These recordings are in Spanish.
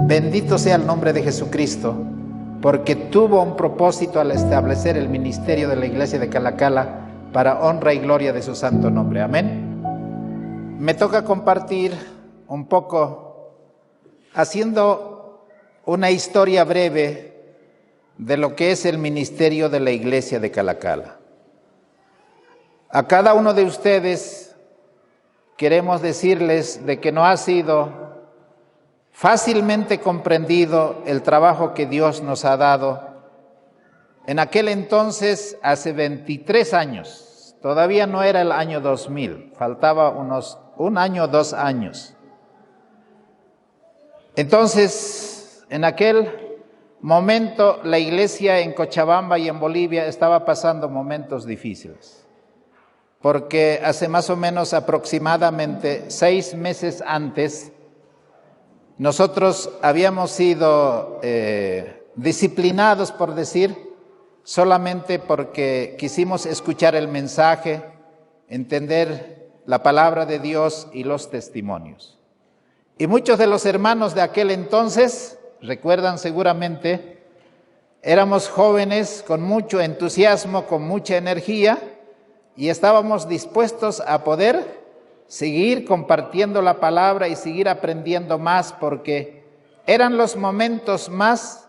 Bendito sea el nombre de Jesucristo, porque tuvo un propósito al establecer el ministerio de la iglesia de Calacala para honra y gloria de su santo nombre. Amén. Me toca compartir un poco, haciendo una historia breve de lo que es el ministerio de la iglesia de Calacala. A cada uno de ustedes queremos decirles de que no ha sido fácilmente comprendido el trabajo que Dios nos ha dado. En aquel entonces, hace 23 años, todavía no era el año 2000, faltaba un año, 2 años. Entonces, en aquel momento, la iglesia en Cochabamba y en Bolivia estaba pasando momentos difíciles, porque hace más o menos aproximadamente 6 meses antes, nosotros habíamos sido disciplinados, por decir, solamente porque quisimos escuchar el mensaje, entender la palabra de Dios y los testimonios. Y muchos de los hermanos de aquel entonces, recuerdan seguramente, éramos jóvenes con mucho entusiasmo, con mucha energía, y estábamos dispuestos a poder seguir compartiendo la palabra y seguir aprendiendo más, porque eran los momentos más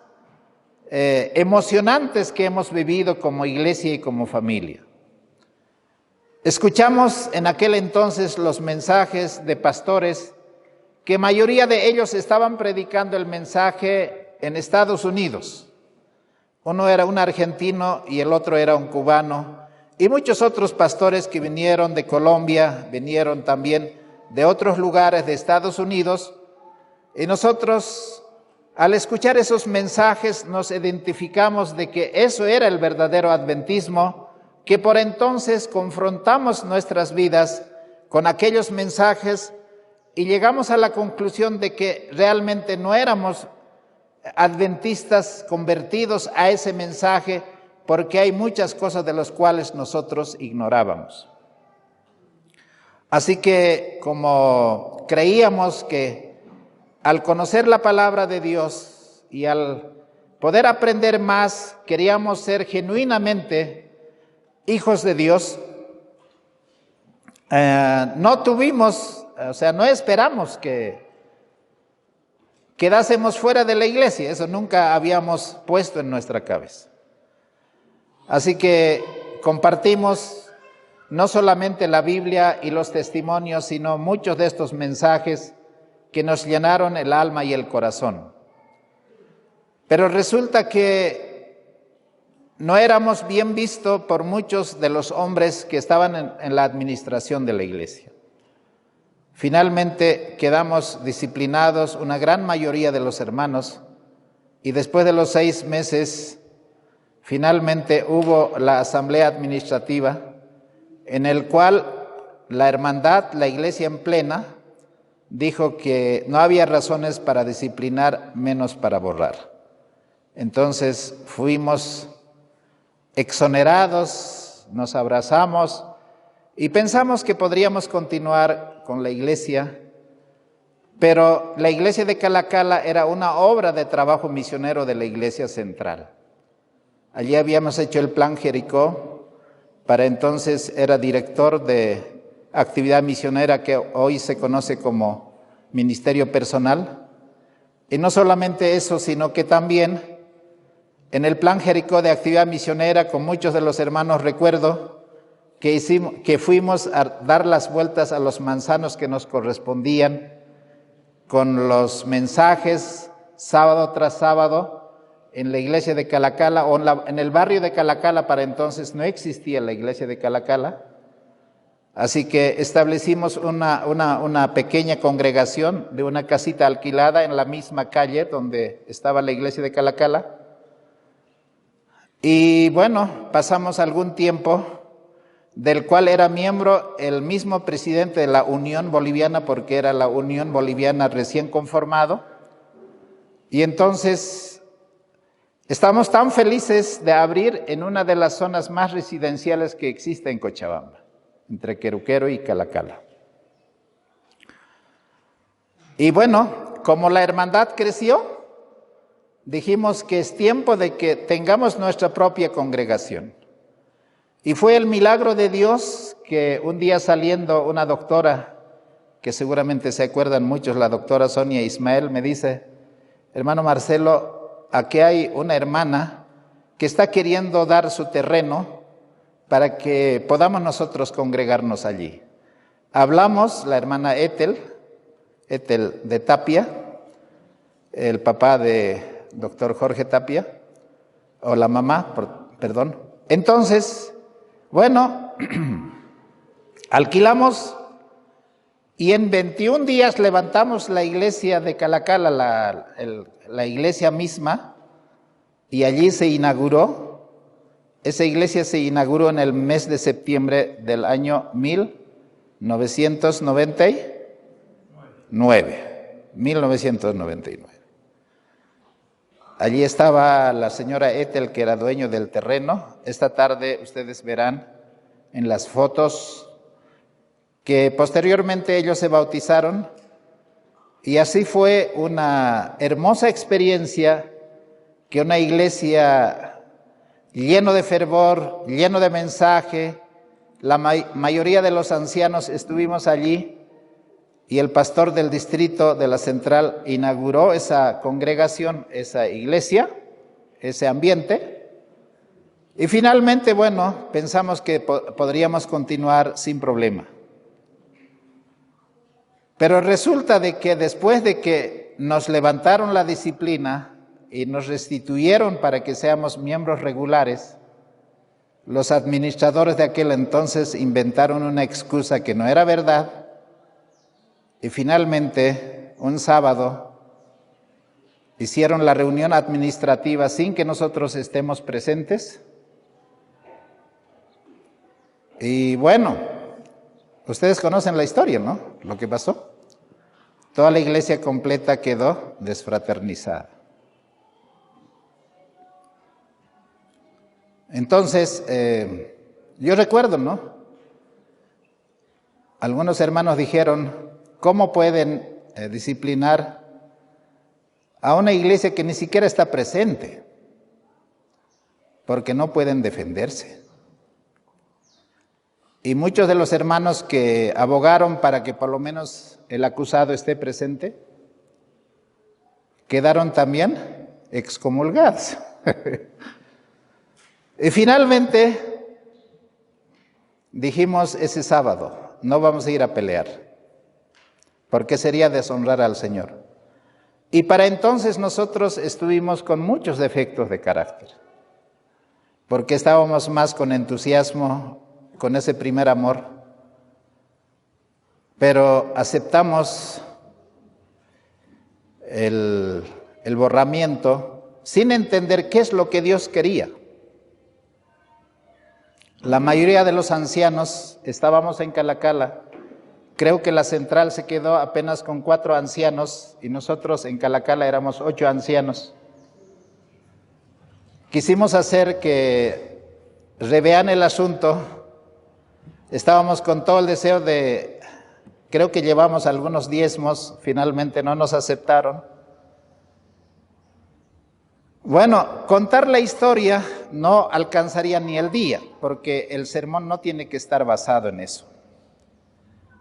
emocionantes que hemos vivido como iglesia y como familia. Escuchamos en aquel entonces los mensajes de pastores, que mayoría de ellos estaban predicando el mensaje en Estados Unidos. Uno era un argentino y el otro era un cubano. Y muchos otros pastores que vinieron de Colombia, vinieron también de otros lugares de Estados Unidos. Y nosotros, al escuchar esos mensajes, nos identificamos de que eso era el verdadero adventismo, que por entonces confrontamos nuestras vidas con aquellos mensajes y llegamos a la conclusión de que realmente no éramos adventistas convertidos a ese mensaje, porque hay muchas cosas de las cuales nosotros ignorábamos. Así que, como creíamos que al conocer la palabra de Dios y al poder aprender más, queríamos ser genuinamente hijos de Dios, no esperamos que quedásemos fuera de la iglesia. Eso nunca habíamos puesto en nuestra cabeza. Así que compartimos no solamente la Biblia y los testimonios, sino muchos de estos mensajes que nos llenaron el alma y el corazón. Pero resulta que no éramos bien vistos por muchos de los hombres que estaban en la administración de la iglesia. Finalmente quedamos disciplinados, una gran mayoría de los hermanos, y después de los 6 meses, finalmente hubo la asamblea administrativa, en el cual la hermandad, la iglesia en plena, dijo que no había razones para disciplinar, menos para borrar. Entonces fuimos exonerados, nos abrazamos y pensamos que podríamos continuar con la iglesia, pero la iglesia de Calacala era una obra de trabajo misionero de la iglesia central. Allí habíamos hecho el plan Jericó, para entonces era director de actividad misionera, que hoy se conoce como ministerio personal. Y no solamente eso, sino que también en el plan Jericó de actividad misionera, con muchos de los hermanos recuerdo que fuimos a dar las vueltas a los manzanos que nos correspondían, con los mensajes sábado tras sábado, en la iglesia de Calacala, o en el barrio de Calacala. Para entonces no existía la iglesia de Calacala, así que establecimos una pequeña congregación de una casita alquilada en la misma calle donde estaba la iglesia de Calacala. Y bueno, pasamos algún tiempo, del cual era miembro el mismo presidente de la Unión Boliviana, porque era la Unión Boliviana recién conformado. Y entonces estamos tan felices de abrir en una de las zonas más residenciales que existe en Cochabamba, entre Queruquero y Calacala. Y bueno, como la hermandad creció, dijimos que es tiempo de que tengamos nuestra propia congregación. Y fue el milagro de Dios que un día saliendo una doctora, que seguramente se acuerdan muchos, la doctora Sonia Ismael, me dice: hermano Marcelo, aquí hay una hermana que está queriendo dar su terreno para que podamos nosotros congregarnos allí. Hablamos, la hermana Ethel de Tapia, el papá de doctor Jorge Tapia, o la mamá, perdón. Entonces, bueno, alquilamos y en 21 días levantamos la iglesia de Calacala, la iglesia misma, y allí se inauguró. Esa iglesia se inauguró en el mes de septiembre del año 1999. Allí estaba la señora Ethel, que era dueño del terreno. Esta tarde ustedes verán en las fotos que posteriormente ellos se bautizaron, y así fue una hermosa experiencia que una iglesia lleno de fervor, lleno de mensaje, la mayoría de los ancianos estuvimos allí, y el pastor del distrito de la central inauguró esa congregación, esa iglesia, ese ambiente, y finalmente, bueno, pensamos que podríamos continuar sin problema. Pero resulta de que después de que nos levantaron la disciplina y nos restituyeron para que seamos miembros regulares, los administradores de aquel entonces inventaron una excusa que no era verdad, y finalmente un sábado hicieron la reunión administrativa sin que nosotros estemos presentes. Y bueno, ustedes conocen la historia, ¿no? Lo que pasó. Toda la iglesia completa quedó desfraternizada. Entonces, yo recuerdo, ¿no? Algunos hermanos dijeron: ¿cómo pueden disciplinar a una iglesia que ni siquiera está presente? Porque no pueden defenderse. Y muchos de los hermanos que abogaron para que por lo menos el acusado esté presente, quedaron también excomulgados. Y finalmente dijimos ese sábado: no vamos a ir a pelear, porque sería deshonrar al Señor. Y para entonces nosotros estuvimos con muchos defectos de carácter, porque estábamos más con entusiasmo, con ese primer amor, pero aceptamos el borramiento sin entender qué es lo que Dios quería. La mayoría de los ancianos estábamos en Calacala. Creo que la central se quedó apenas con 4 ancianos y nosotros en Calacala éramos 8 ancianos. Quisimos hacer que revean el asunto. Estábamos con todo el deseo de, creo que llevamos algunos diezmos, finalmente no nos aceptaron. Bueno, contar la historia no alcanzaría ni el día, porque el sermón no tiene que estar basado en eso,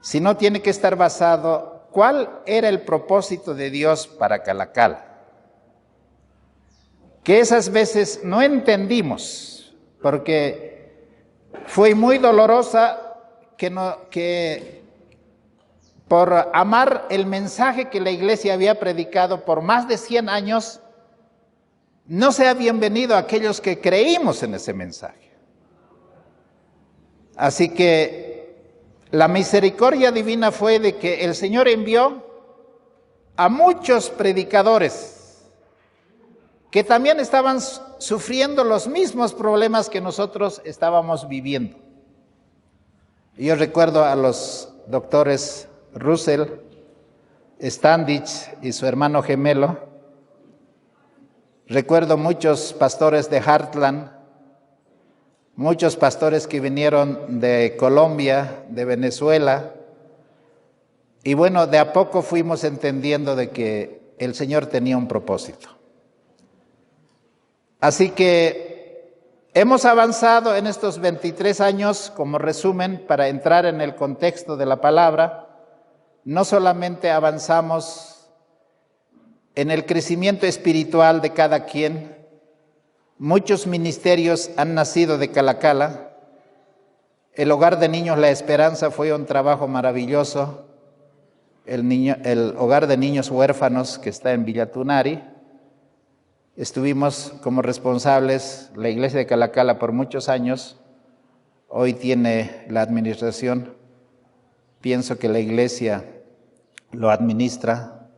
sino tiene que estar basado cuál era el propósito de Dios para Calacala, que esas veces no entendimos, porque fue muy dolorosa que por amar el mensaje que la iglesia había predicado por más de 100 años, no sea bienvenido a aquellos que creímos en ese mensaje. Así que la misericordia divina fue de que el Señor envió a muchos predicadores que también estaban sufriendo los mismos problemas que nosotros estábamos viviendo. Yo recuerdo a los doctores Russell, Standich y su hermano gemelo. Recuerdo muchos pastores de Heartland, muchos pastores que vinieron de Colombia, de Venezuela. Y bueno, de a poco fuimos entendiendo de que el Señor tenía un propósito. Así que hemos avanzado en estos 23 años, como resumen, para entrar en el contexto de la palabra. No solamente avanzamos en el crecimiento espiritual de cada quien, muchos ministerios han nacido de Calacala. El Hogar de Niños La Esperanza fue un trabajo maravilloso. El Hogar de Niños Huérfanos, que está en Villatunari, estuvimos como responsables, la iglesia de Calacala, por muchos años. Hoy tiene la administración. Pienso que la iglesia lo administra.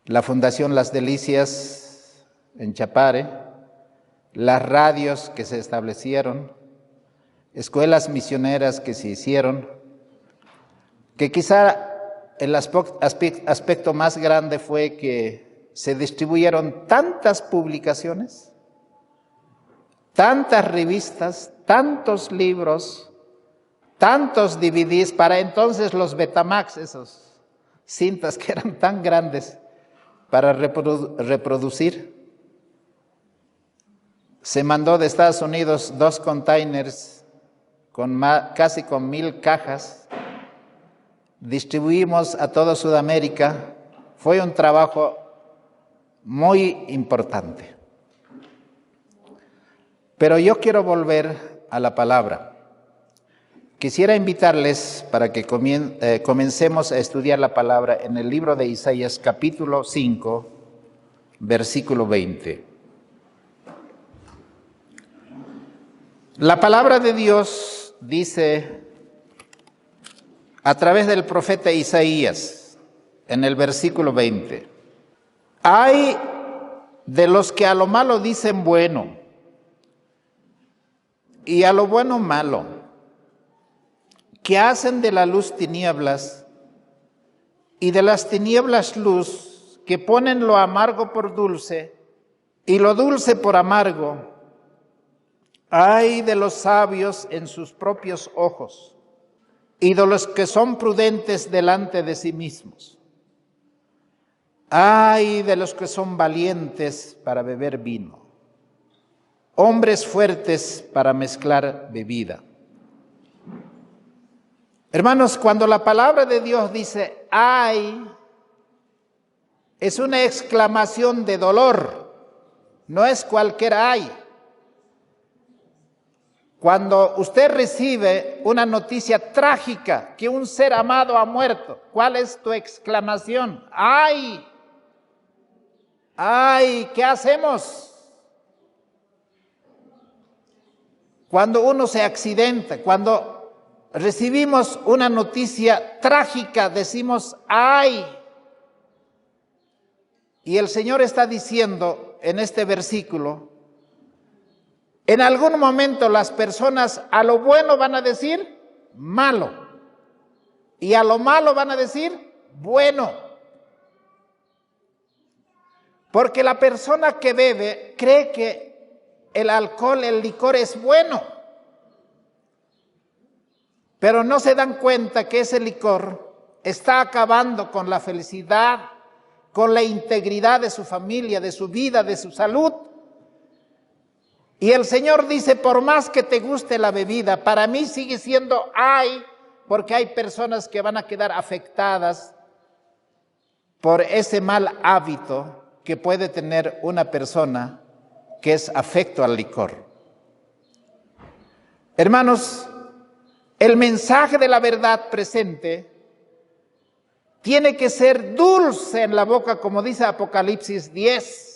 La Fundación Las Delicias en Chapare, las radios que se establecieron, escuelas misioneras que se hicieron, que quizá el aspecto más grande fue que se distribuyeron tantas publicaciones, tantas revistas, tantos libros, tantos DVDs, para entonces los Betamax, esos cintas que eran tan grandes para reproducir. Se mandó de Estados Unidos 2 containers casi con 1000 cajas. Distribuimos a toda Sudamérica. Fue un trabajo muy importante. Pero yo quiero volver a la palabra. Quisiera invitarles para que comencemos a estudiar la palabra en el libro de Isaías, capítulo 5, versículo 20. La palabra de Dios dice a través del profeta Isaías, en el versículo 20, «Ay de los que a lo malo dicen bueno, y a lo bueno malo, que hacen de la luz tinieblas, y de las tinieblas luz, que ponen lo amargo por dulce, y lo dulce por amargo. Ay de los sabios en sus propios ojos, y de los que son prudentes delante de sí mismos. Ay de los que son valientes para beber vino, hombres fuertes para mezclar bebida». Hermanos, cuando la palabra de Dios dice ay, es una exclamación de dolor, no es cualquier ay. Cuando usted recibe una noticia trágica que un ser amado ha muerto, ¿cuál es tu exclamación? ¡Ay! ¡Ay! ¿Qué hacemos? Cuando uno se accidenta, cuando recibimos una noticia trágica, decimos ¡ay! Y el Señor está diciendo en este versículo, en algún momento las personas a lo bueno van a decir malo y a lo malo van a decir bueno. Porque la persona que bebe cree que el alcohol, el licor es bueno, pero no se dan cuenta que ese licor está acabando con la felicidad, con la integridad de su familia, de su vida, de su salud. Y el Señor dice, por más que te guste la bebida, para mí sigue siendo ay, porque hay personas que van a quedar afectadas por ese mal hábito que puede tener una persona que es afecto al licor. Hermanos, el mensaje de la verdad presente tiene que ser dulce en la boca, como dice Apocalipsis 10.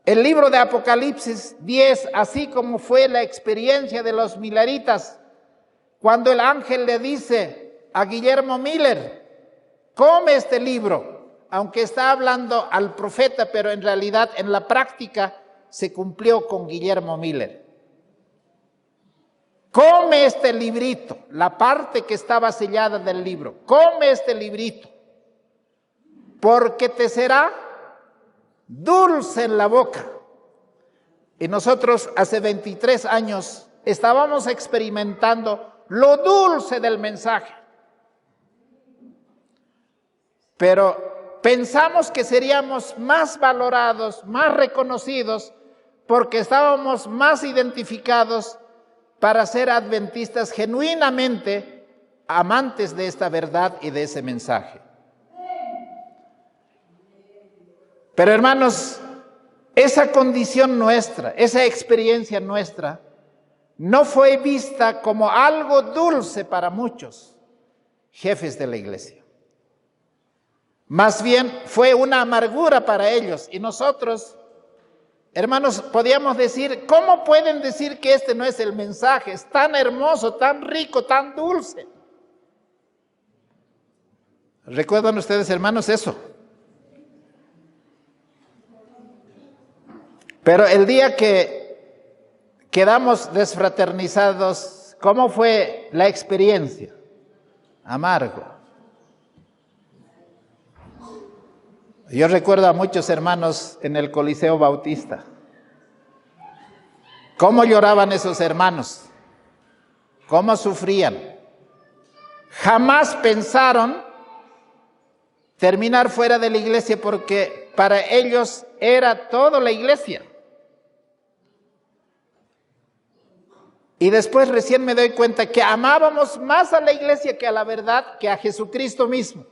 El libro de Apocalipsis 10, así como fue la experiencia de los mileritas, cuando el ángel le dice a Guillermo Miller, come este libro, aunque está hablando al profeta, pero en realidad en la práctica se cumplió con Guillermo Miller. Come este librito, la parte que estaba sellada del libro, come este librito, porque te será dulce en la boca. Y nosotros hace 23 años estábamos experimentando lo dulce del mensaje. Pero pensamos que seríamos más valorados, más reconocidos, porque estábamos más identificados para ser adventistas genuinamente amantes de esta verdad y de ese mensaje. Pero hermanos, esa condición nuestra, esa experiencia nuestra, no fue vista como algo dulce para muchos jefes de la iglesia. Más bien fue una amargura para ellos. Y nosotros, hermanos, podíamos decir, ¿cómo pueden decir que este no es el mensaje? Es tan hermoso, tan rico, tan dulce. ¿Recuerdan ustedes, hermanos, eso? Pero el día que quedamos desfraternizados, ¿cómo fue la experiencia? Amargo. Yo recuerdo a muchos hermanos en el Coliseo Bautista. ¿Cómo lloraban esos hermanos? ¿Cómo sufrían? Jamás pensaron terminar fuera de la iglesia porque para ellos era toda la iglesia. Y después recién me doy cuenta que amábamos más a la iglesia que a la verdad, que a Jesucristo mismo.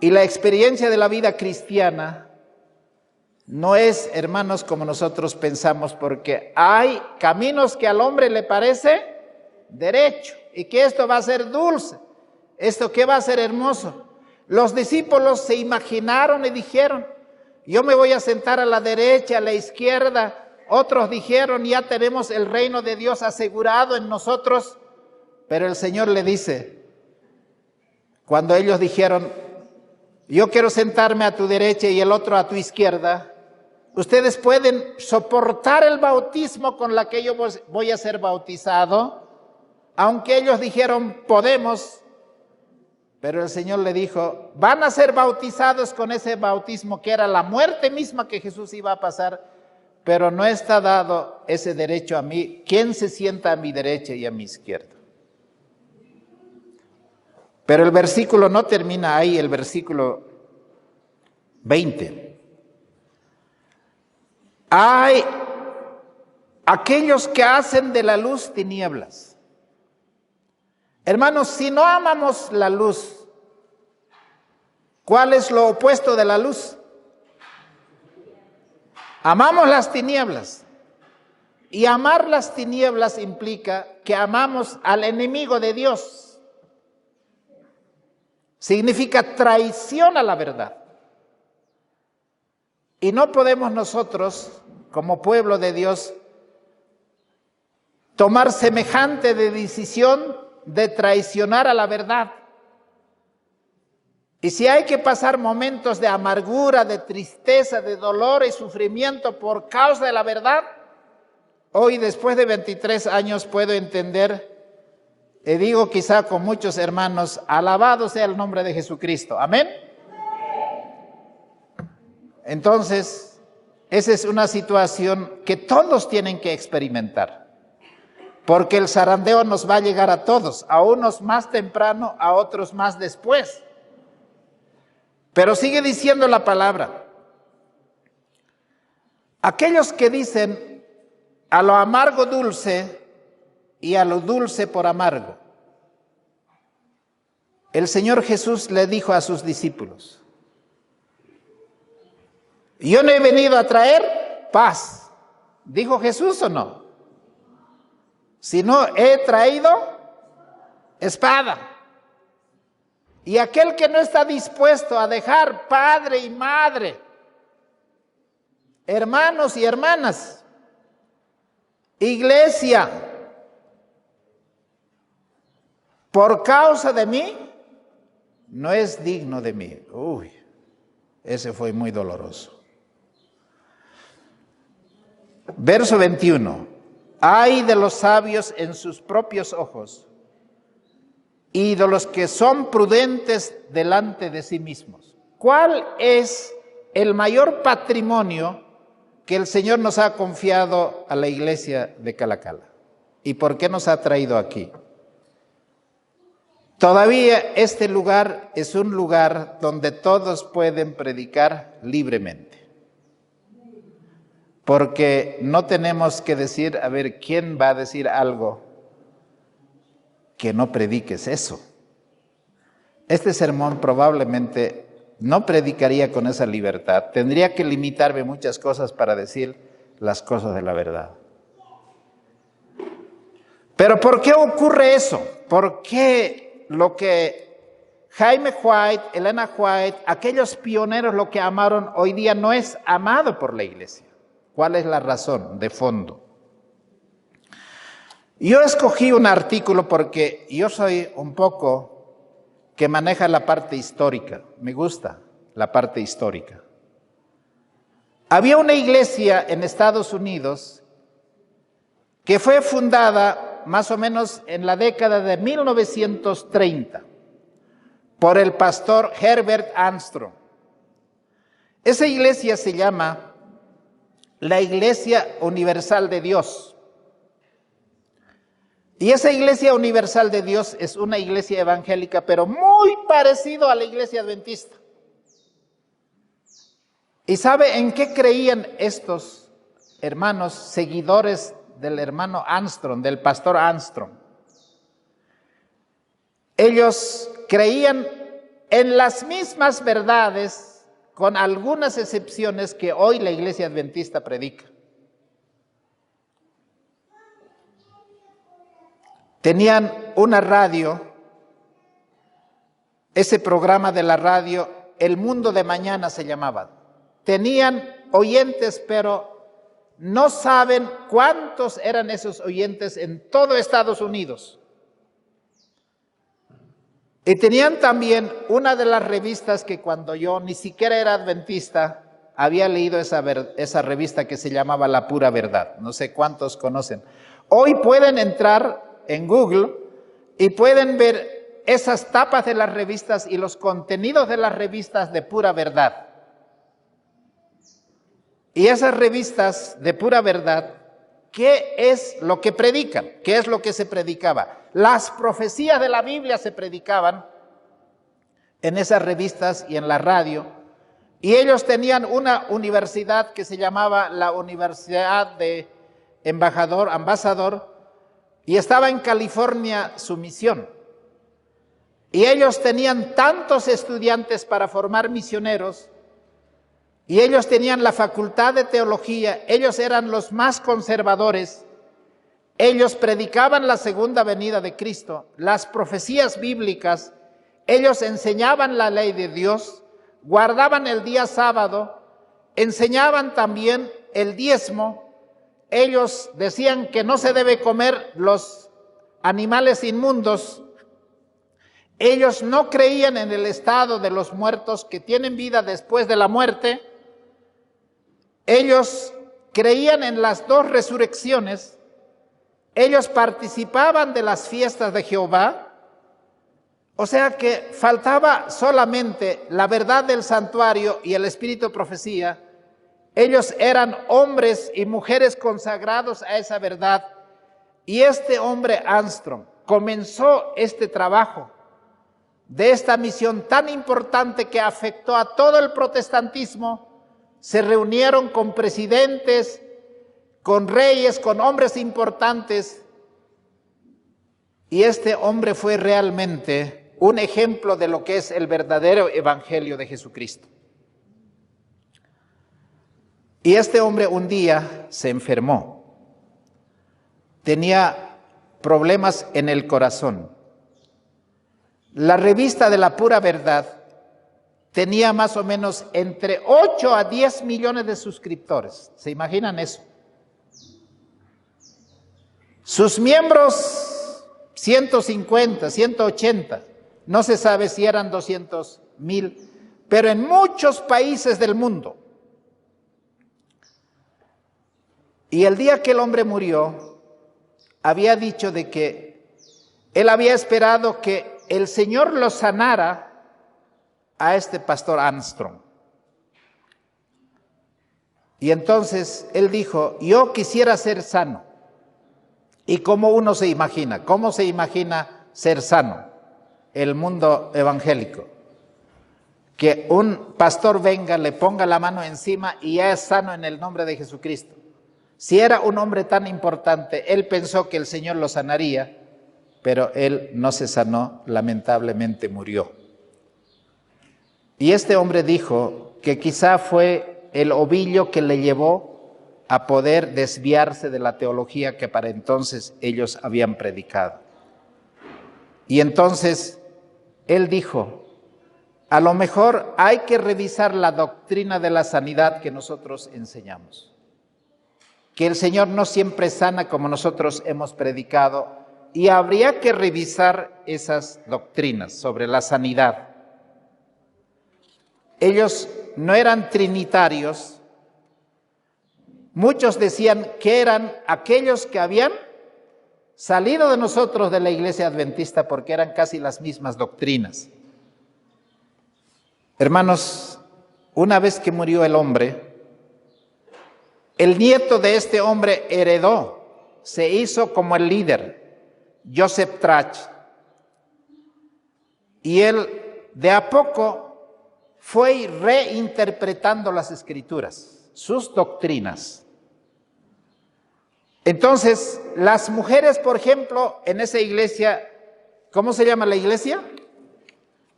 Y la experiencia de la vida cristiana no es, hermanos, como nosotros pensamos, porque hay caminos que al hombre le parece derecho y que esto va a ser dulce, esto que va a ser hermoso. Los discípulos se imaginaron y dijeron, yo me voy a sentar a la derecha, a la izquierda. Otros dijeron, ya tenemos el reino de Dios asegurado en nosotros. Pero el Señor le dice, cuando ellos dijeron, yo quiero sentarme a tu derecha y el otro a tu izquierda, ustedes pueden soportar el bautismo con la que yo voy a ser bautizado, aunque ellos dijeron, podemos. Pero el Señor le dijo, van a ser bautizados con ese bautismo que era la muerte misma que Jesús iba a pasar, pero no está dado ese derecho a mí. ¿Quién se sienta a mi derecha y a mi izquierda? Pero el versículo no termina ahí, el versículo 20. Hay aquellos que hacen de la luz tinieblas. Hermanos, si no amamos la luz, ¿cuál es lo opuesto de la luz? Amamos las tinieblas. Y amar las tinieblas implica que amamos al enemigo de Dios. Significa traición a la verdad. Y no podemos nosotros, como pueblo de Dios, tomar semejante decisión de traicionar a la verdad. Y si hay que pasar momentos de amargura, de tristeza, de dolor y sufrimiento por causa de la verdad, hoy después de 23 años puedo entender. Y digo quizá con muchos hermanos, alabado sea el nombre de Jesucristo. Amén. Entonces, esa es una situación que todos tienen que experimentar. Porque el zarandeo nos va a llegar a todos, a unos más temprano, a otros más después. Pero sigue diciendo la palabra. Aquellos que dicen a lo amargo dulce y a lo dulce por amargo. El Señor Jesús le dijo a sus discípulos, yo no he venido a traer paz. ¿Dijo Jesús o no? Sino he traído espada. Y aquel que no está dispuesto a dejar padre y madre, hermanos y hermanas, iglesia, por causa de mí, no es digno de mí. Uy, ese fue muy doloroso. Verso 21. Ay de los sabios en sus propios ojos y de los que son prudentes delante de sí mismos. ¿Cuál es el mayor patrimonio que el Señor nos ha confiado a la iglesia de Calacala? ¿Y por qué nos ha traído aquí? Todavía este lugar es un lugar donde todos pueden predicar libremente. Porque no tenemos que decir, a ver, ¿quién va a decir algo que no prediques eso? Este sermón probablemente no predicaría con esa libertad. Tendría que limitarme muchas cosas para decir las cosas de la verdad. Pero ¿por qué ocurre eso? ¿Por qué lo que Jaime White, Elena White, aquellos pioneros lo que amaron hoy día no es amado por la iglesia? ¿Cuál es la razón de fondo? Yo escogí un artículo porque yo soy un poco que maneja la parte histórica. Me gusta la parte histórica. Había una iglesia en Estados Unidos que fue fundada más o menos en la década de 1930 por el pastor Herbert Armstrong. Esa iglesia se llama la Iglesia Universal de Dios. Y esa Iglesia Universal de Dios es una iglesia evangélica, pero muy parecido a la iglesia adventista. ¿Y sabe en qué creían estos hermanos, seguidores del hermano Armstrong, del pastor Armstrong? Ellos creían en las mismas verdades, con algunas excepciones que hoy la iglesia adventista predica. Tenían una radio, ese programa de la radio, El Mundo de Mañana se llamaba. Tenían oyentes, pero no saben cuántos eran esos oyentes en todo Estados Unidos. Y tenían también una de las revistas que cuando yo ni siquiera era adventista, había leído esa revista que se llamaba La Pura Verdad. No sé cuántos conocen. Hoy pueden entrar en Google y pueden ver esas tapas de las revistas y los contenidos de las revistas de Pura Verdad. Y esas revistas de Pura Verdad, ¿qué es lo que predican? ¿Qué es lo que se predicaba? Las profecías de la Biblia se predicaban en esas revistas y en la radio. Y ellos tenían una universidad que se llamaba la Universidad de Ambasador, y estaba en California su misión. Y ellos tenían tantos estudiantes para formar misioneros, y ellos tenían la facultad de teología, ellos eran los más conservadores, ellos predicaban la segunda venida de Cristo, las profecías bíblicas, ellos enseñaban la ley de Dios, guardaban el día sábado, enseñaban también el diezmo. Ellos decían que no se debe comer los animales inmundos. Ellos no creían en el estado de los muertos que tienen vida después de la muerte. Ellos creían en las dos resurrecciones. Ellos participaban de las fiestas de Jehová. O sea que faltaba solamente la verdad del santuario y el espíritu de profecía. Ellos eran hombres y mujeres consagrados a esa verdad. Y este hombre Armstrong comenzó este trabajo de esta misión tan importante que afectó a todo el protestantismo. Se reunieron con presidentes, con reyes, con hombres importantes. Y este hombre fue realmente un ejemplo de lo que es el verdadero evangelio de Jesucristo. Y este hombre un día se enfermó. Tenía problemas en el corazón. La revista de La Pura Verdad tenía más o menos entre 8 a 10 millones de suscriptores. ¿Se imaginan eso? Sus miembros, 150, 180. No se sabe si eran 200,000, pero en muchos países del mundo. Y el día que el hombre murió, había dicho de que él había esperado que el Señor lo sanara a este pastor Armstrong. Y entonces él dijo, yo quisiera ser sano. ¿Y cómo uno se imagina? ¿Cómo se imagina ser sano? el mundo evangélico. Que un pastor venga, le ponga la mano encima y ya es sano en el nombre de Jesucristo. Si era un hombre tan importante, él pensó que el Señor lo sanaría, pero él no se sanó, lamentablemente murió. Y este hombre dijo que quizá fue el ovillo que le llevó a poder desviarse de la teología que para entonces ellos habían predicado. Y entonces él dijo, a lo mejor hay que revisar la doctrina de la sanidad que nosotros enseñamos. Que el Señor no siempre sana como nosotros hemos predicado y habría que revisar esas doctrinas sobre la sanidad. Ellos no eran trinitarios. Muchos decían que eran aquellos que habían salido de nosotros de la iglesia adventista porque eran casi las mismas doctrinas. Hermanos, una vez que murió el hombre, el nieto de este hombre heredó, se hizo como el líder, Joseph Trach, y él de a poco fue reinterpretando las escrituras, sus doctrinas. Entonces, las mujeres, por ejemplo, en esa iglesia, ¿cómo se llama la iglesia?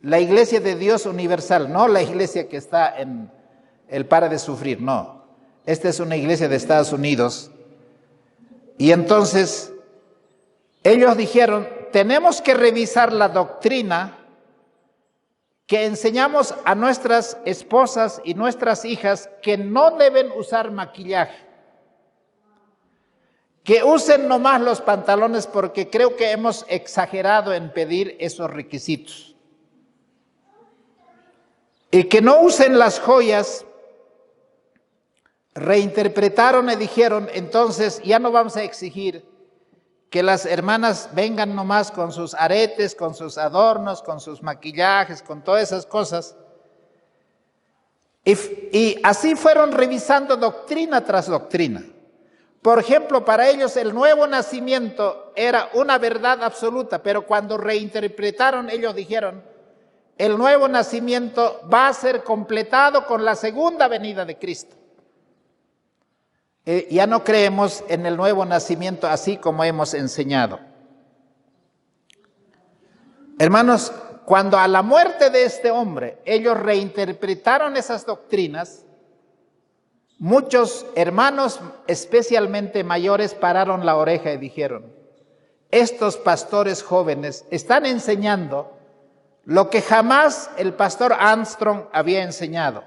La Iglesia de Dios Universal, no la iglesia que está en el Para de Sufrir, no. Esta es una iglesia de Estados Unidos. Y entonces, ellos dijeron, tenemos que revisar la doctrina que enseñamos a nuestras esposas y nuestras hijas que no deben usar maquillaje. Que usen nomás los pantalones porque creo que hemos exagerado en pedir esos requisitos. Y que no usen las joyas, reinterpretaron y dijeron, entonces ya no vamos a exigir que las hermanas vengan nomás con sus aretes, con sus adornos, con sus maquillajes, con todas esas cosas. Y así fueron revisando doctrina tras doctrina. Por ejemplo, para ellos el nuevo nacimiento era una verdad absoluta, pero cuando reinterpretaron ellos dijeron, el nuevo nacimiento va a ser completado con la segunda venida de Cristo. Ya no creemos en el nuevo nacimiento así como hemos enseñado. Hermanos, cuando a la muerte de este hombre ellos reinterpretaron esas doctrinas, muchos hermanos, especialmente mayores, pararon la oreja y dijeron, estos pastores jóvenes están enseñando lo que jamás el pastor Armstrong había enseñado.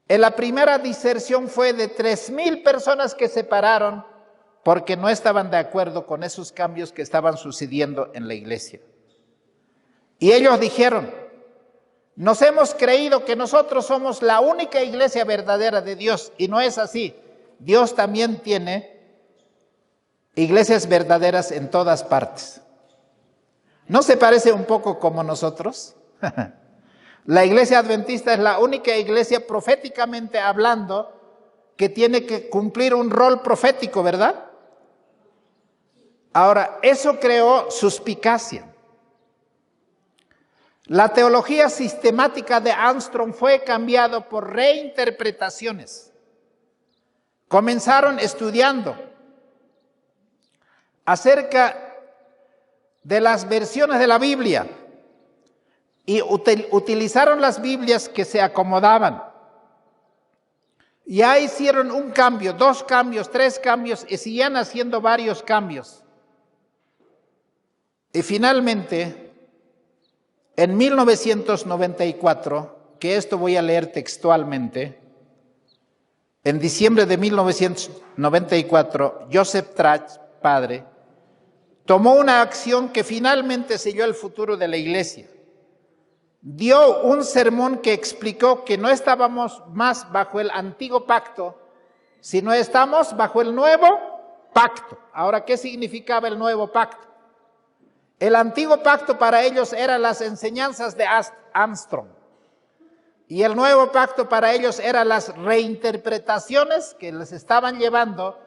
En la primera diserción fue de 3,000 personas que se pararon porque no estaban de acuerdo con esos cambios que estaban sucediendo en la iglesia. Y ellos dijeron, nos hemos creído que nosotros somos la única iglesia verdadera de Dios y no es así. Dios también tiene iglesias verdaderas en todas partes. ¿No se parece un poco como nosotros? La iglesia adventista es la única iglesia proféticamente hablando que tiene que cumplir un rol profético, ¿verdad? Ahora, eso creó suspicacia. La teología sistemática de Armstrong fue cambiado por reinterpretaciones. Comenzaron estudiando acerca de las versiones de la Biblia y utilizaron las Biblias que se acomodaban. Ya hicieron un cambio, 2 cambios, 3 cambios y siguen haciendo varios cambios. Y finalmente, en 1994, que esto voy a leer textualmente, en diciembre de 1994, Joseph Trach, padre, tomó una acción que finalmente selló el futuro de la iglesia. Dio un sermón que explicó que no estábamos más bajo el antiguo pacto, sino estamos bajo el nuevo pacto. Ahora, ¿qué significaba el nuevo pacto? El antiguo pacto para ellos eran las enseñanzas de Armstrong. Y el nuevo pacto para ellos eran las reinterpretaciones que les estaban llevando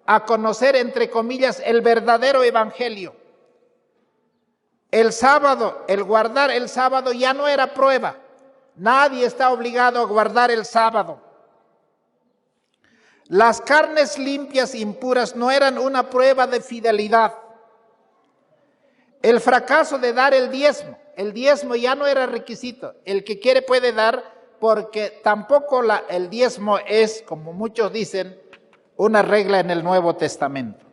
a conocer, entre comillas, el verdadero evangelio. el sábado, el guardar el sábado ya no era prueba. Nadie está obligado a guardar el sábado. Las carnes limpias e impuras no eran una prueba de fidelidad. El fracaso de dar el diezmo ya no era requisito. El que quiere puede dar, porque tampoco el diezmo es, como muchos dicen, una regla en el Nuevo Testamento.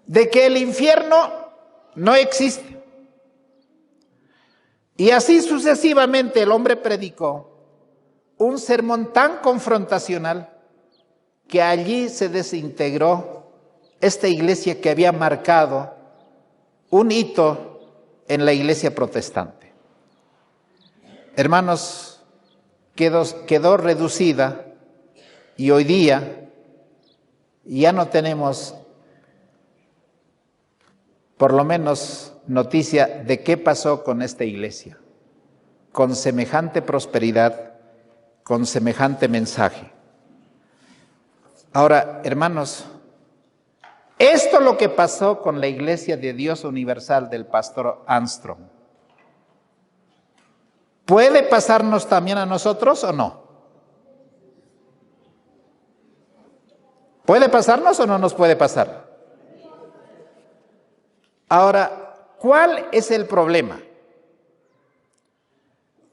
De que el infierno no existe. Y así sucesivamente el hombre predicó un sermón tan confrontacional que allí se desintegró esta iglesia que había marcado un hito en la iglesia protestante. Hermanos, quedó reducida y hoy día ya no tenemos por lo menos noticia de qué pasó con esta iglesia, con semejante prosperidad, con semejante mensaje. Ahora, hermanos, esto es lo que pasó con la Iglesia de Dios Universal del pastor Armstrong. ¿Puede pasarnos también a nosotros o no? ¿Puede pasarnos o no nos puede pasar? Ahora, ¿cuál es el problema?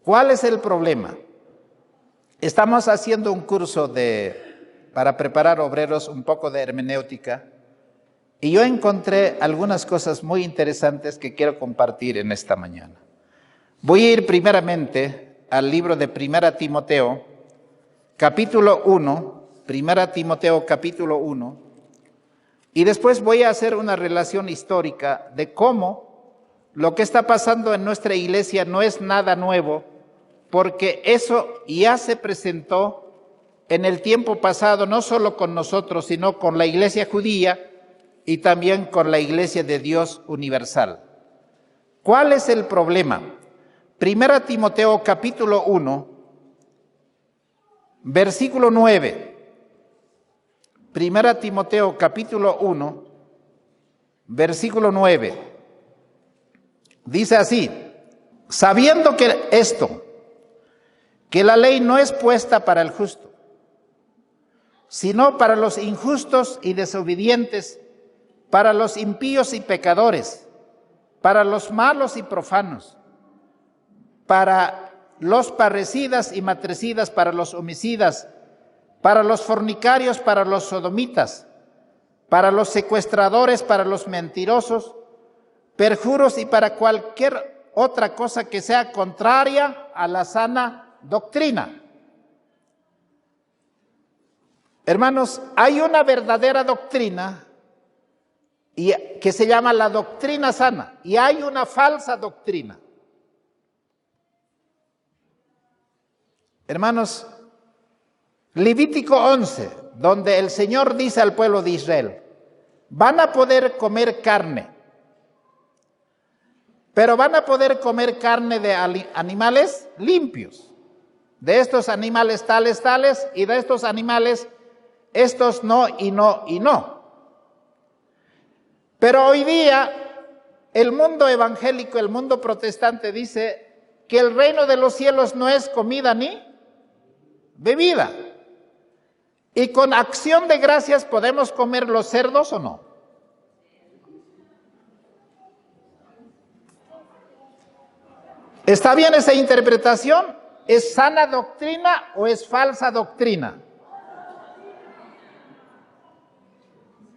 ¿Cuál es el problema? Estamos haciendo un curso para preparar obreros, un poco de hermenéutica, y yo encontré algunas cosas muy interesantes que quiero compartir en esta mañana. Voy a ir primeramente al libro de 1 Timoteo, capítulo 1, 1 Timoteo capítulo 1, y después voy a hacer una relación histórica de cómo lo que está pasando en nuestra iglesia no es nada nuevo, porque eso ya se presentó en el tiempo pasado, no solo con nosotros, sino con la iglesia judía y también con la iglesia de Dios universal. ¿Cuál es el problema? 1 Timoteo capítulo 1, versículo 9. 1 Timoteo capítulo 1, versículo 9. Dice así: sabiendo que que la ley no es puesta para el justo, sino para los injustos y desobedientes, para los impíos y pecadores, para los malos y profanos, para los parricidas y matricidas, para los homicidas, para los fornicarios, para los sodomitas, para los secuestradores, para los mentirosos, perjuros y para cualquier otra cosa que sea contraria a la sana doctrina. Hermanos, hay una verdadera doctrina que se llama la doctrina sana, y hay una falsa doctrina. Hermanos, Levítico 11, donde el Señor dice al pueblo de Israel: van a poder comer carne, pero van a poder comer carne de animales limpios, de estos animales tales, y de estos animales estos no, y no, y no. Pero hoy día el mundo evangélico, el mundo protestante dice que el reino de los cielos no es comida ni bebida. Y con acción de gracias podemos comer los cerdos o no. ¿Está bien esa interpretación? ¿Es sana doctrina o es falsa doctrina?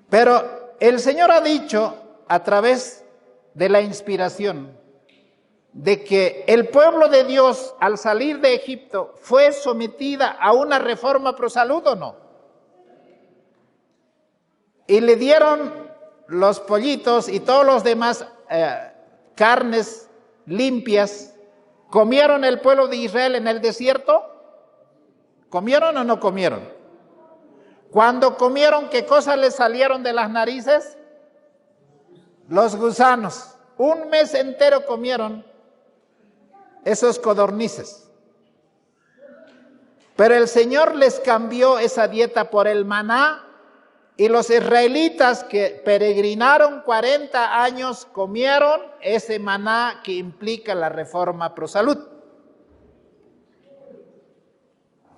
Pero el Señor ha dicho a través de la inspiración de que el pueblo de Dios al salir de Egipto fue sometida a una reforma pro salud o no. Y le dieron los pollitos y todos los demás carnes limpias. ¿Comieron el pueblo de Israel en el desierto? ¿Comieron o no comieron? Cuando comieron, ¿qué cosas les salieron de las narices? Los gusanos. Un mes entero comieron esos codornices. Pero el Señor les cambió esa dieta por el maná Y los israelitas que peregrinaron 40 años comieron ese maná que implica la reforma pro salud.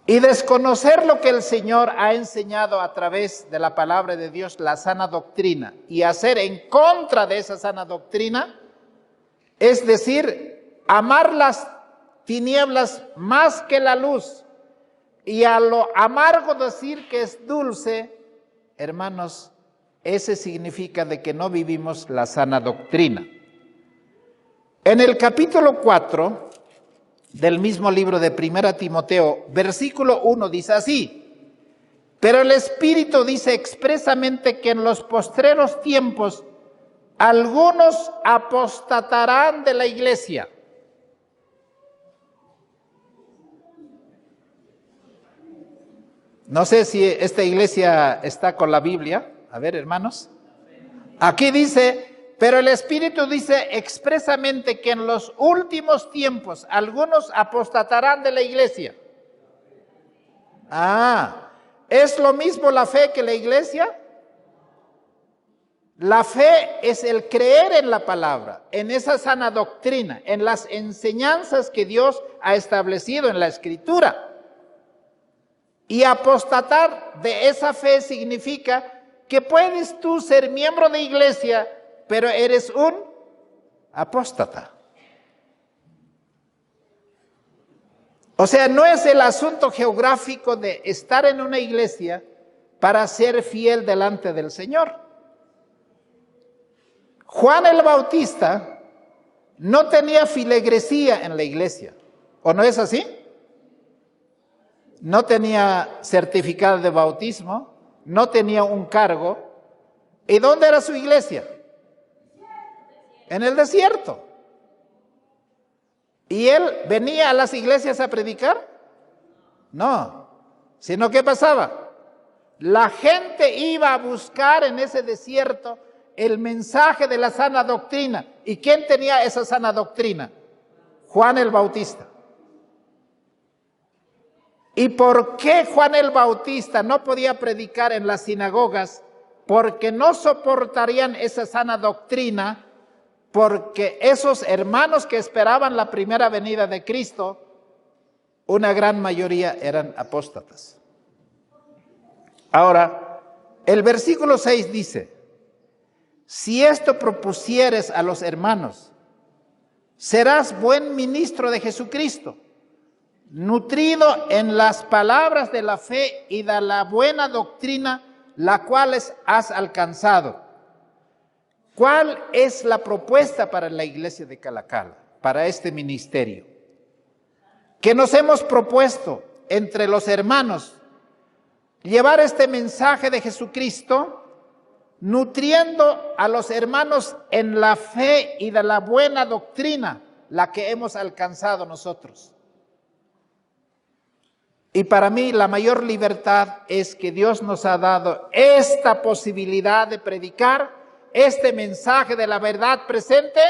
Y desconocer lo que el Señor ha enseñado a través de la palabra de Dios, la sana doctrina, y hacer en contra de esa sana doctrina, es decir, amar las tinieblas más que la luz, y a lo amargo decir que es dulce, hermanos, ese significa de que no vivimos la sana doctrina. En el capítulo 4 del mismo libro de 1 Timoteo, versículo 1 dice así: pero el Espíritu dice expresamente que en los postreros tiempos algunos apostatarán de la iglesia. No sé si esta iglesia está con la Biblia. A ver, hermanos. Aquí dice, pero el Espíritu dice expresamente que en los últimos tiempos algunos apostatarán de la iglesia. ¿Es lo mismo la fe que la iglesia? La fe es el creer en la palabra, en esa sana doctrina, en las enseñanzas que Dios ha establecido en la Escritura. Y apostatar de esa fe significa que puedes tú ser miembro de iglesia, pero eres un apóstata. O sea, no es el asunto geográfico de estar en una iglesia para ser fiel delante del Señor. Juan el Bautista no tenía filigresía en la iglesia, ¿o no es así? No tenía certificado de bautismo, no tenía un cargo. ¿Y dónde era su iglesia? En el desierto. ¿Y él venía a las iglesias a predicar? No, sino ¿qué pasaba? La gente iba a buscar en ese desierto el mensaje de la sana doctrina. ¿Y quién tenía esa sana doctrina? Juan el Bautista. ¿Y por qué Juan el Bautista no podía predicar en las sinagogas? Porque no soportarían esa sana doctrina, porque esos hermanos que esperaban la primera venida de Cristo, una gran mayoría eran apóstatas. Ahora, el versículo 6 dice, si esto propusieres a los hermanos, serás buen ministro de Jesucristo, nutrido en las palabras de la fe y de la buena doctrina, la cual has alcanzado. ¿Cuál es la propuesta para la iglesia de Calacala, para este ministerio? Que nos hemos propuesto entre los hermanos llevar este mensaje de Jesucristo, nutriendo a los hermanos en la fe y de la buena doctrina, la que hemos alcanzado nosotros. Y para mí la mayor libertad es que Dios nos ha dado esta posibilidad de predicar este mensaje de la verdad presente,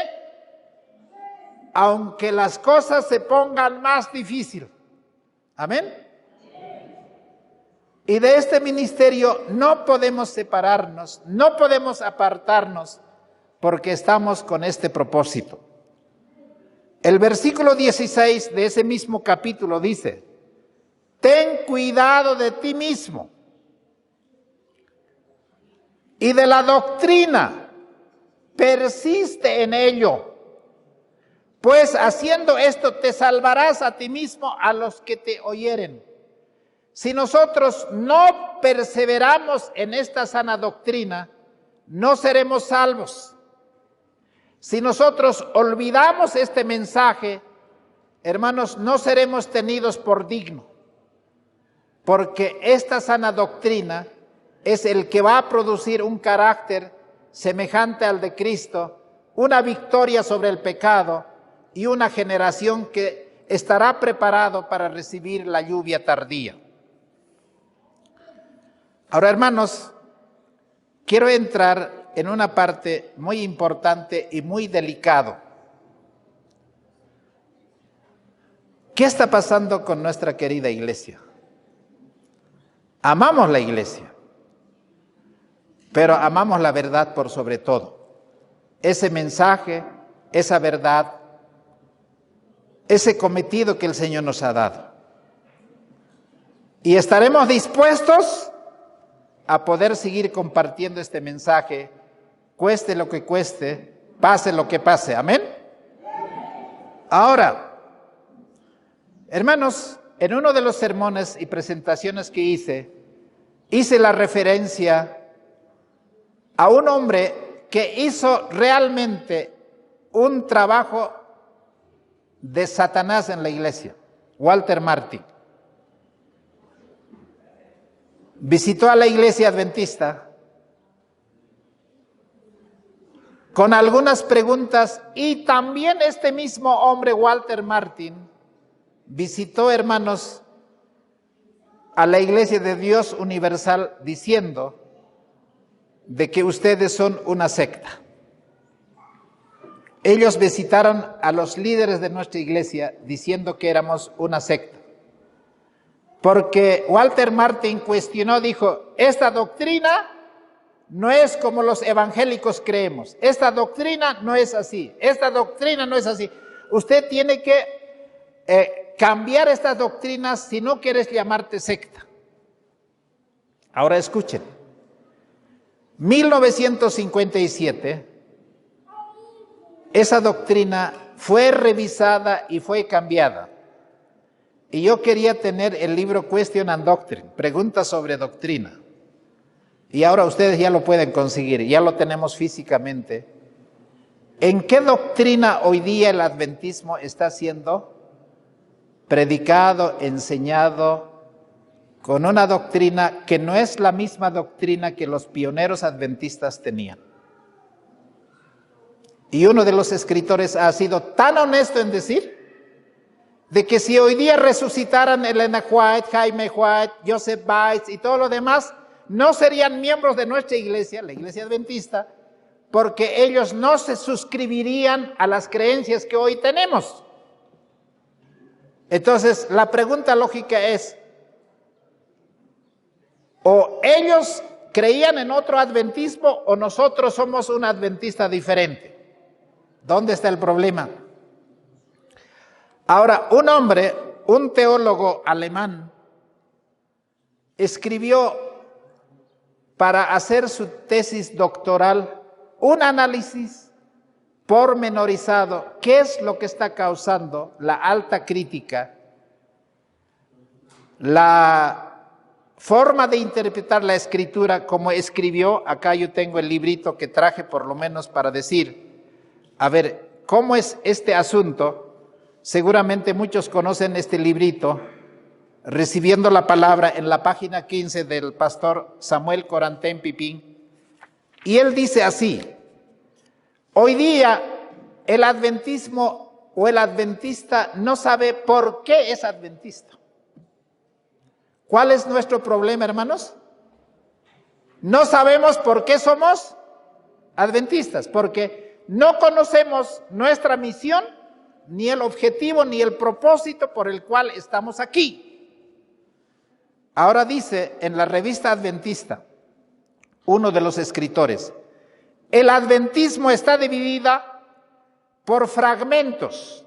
aunque las cosas se pongan más difíciles. Amén. Y de este ministerio no podemos separarnos, no podemos apartarnos, porque estamos con este propósito. El versículo 16 de ese mismo capítulo dice, ten cuidado de ti mismo y de la doctrina, persiste en ello, pues haciendo esto te salvarás a ti mismo, a los que te oyeren. Si nosotros no perseveramos en esta sana doctrina, no seremos salvos. Si nosotros olvidamos este mensaje, hermanos, no seremos tenidos por digno, porque esta sana doctrina es el que va a producir un carácter semejante al de Cristo, una victoria sobre el pecado y una generación que estará preparado para recibir la lluvia tardía. Ahora, hermanos, quiero entrar en una parte muy importante y muy delicado. ¿Qué está pasando con nuestra querida iglesia? Amamos la iglesia, pero amamos la verdad por sobre todo. Ese mensaje, esa verdad, ese cometido que el Señor nos ha dado. Y estaremos dispuestos a poder seguir compartiendo este mensaje, cueste lo que cueste, pase lo que pase. Amén. Ahora, hermanos, en uno de los sermones y presentaciones que hice la referencia a un hombre que hizo realmente un trabajo de Satanás en la iglesia, Walter Martin. Visitó a la iglesia adventista con algunas preguntas y también este mismo hombre, Walter Martin, visitó, hermanos, a la Iglesia de Dios Universal diciendo de que ustedes son una secta. Ellos visitaron a los líderes de nuestra iglesia diciendo que éramos una secta. Porque Walter Martin cuestionó, dijo, esta doctrina no es como los evangélicos creemos. Esta doctrina no es así. Esta doctrina no es así. Usted tiene que cambiar estas doctrinas si no quieres llamarte secta. Ahora escuchen. 1957, esa doctrina fue revisada y fue cambiada. Y yo quería tener el libro Question and Doctrine, preguntas sobre doctrina. Y ahora ustedes ya lo pueden conseguir, ya lo tenemos físicamente. ¿En qué doctrina hoy día el adventismo está siendo predicado, enseñado, con una doctrina que no es la misma doctrina que los pioneros adventistas tenían? Y uno de los escritores ha sido tan honesto en decir de que si hoy día resucitaran Elena White, Jaime White, Joseph Bates y todo lo demás, no serían miembros de nuestra iglesia, la iglesia adventista, porque ellos no se suscribirían a las creencias que hoy tenemos. Entonces, la pregunta lógica es, o ellos creían en otro adventismo o nosotros somos un adventista diferente. ¿Dónde está el problema? Ahora, un hombre, un teólogo alemán, escribió para hacer su tesis doctoral un análisis pormenorizado. ¿Qué es lo que está causando la alta crítica? La forma de interpretar la escritura como escribió. Acá yo tengo el librito que traje por lo menos para decir, a ver, ¿cómo es este asunto? Seguramente muchos conocen este librito, Recibiendo la Palabra, en la página 15 del pastor Samuel Coranten Pipín. Y él dice así: hoy día el adventismo o el adventista no sabe por qué es adventista. ¿Cuál es nuestro problema, hermanos? No sabemos por qué somos adventistas, porque no conocemos nuestra misión, ni el objetivo, ni el propósito por el cual estamos aquí. Ahora dice en la revista Adventista, uno de los escritores, el adventismo está dividida por fragmentos.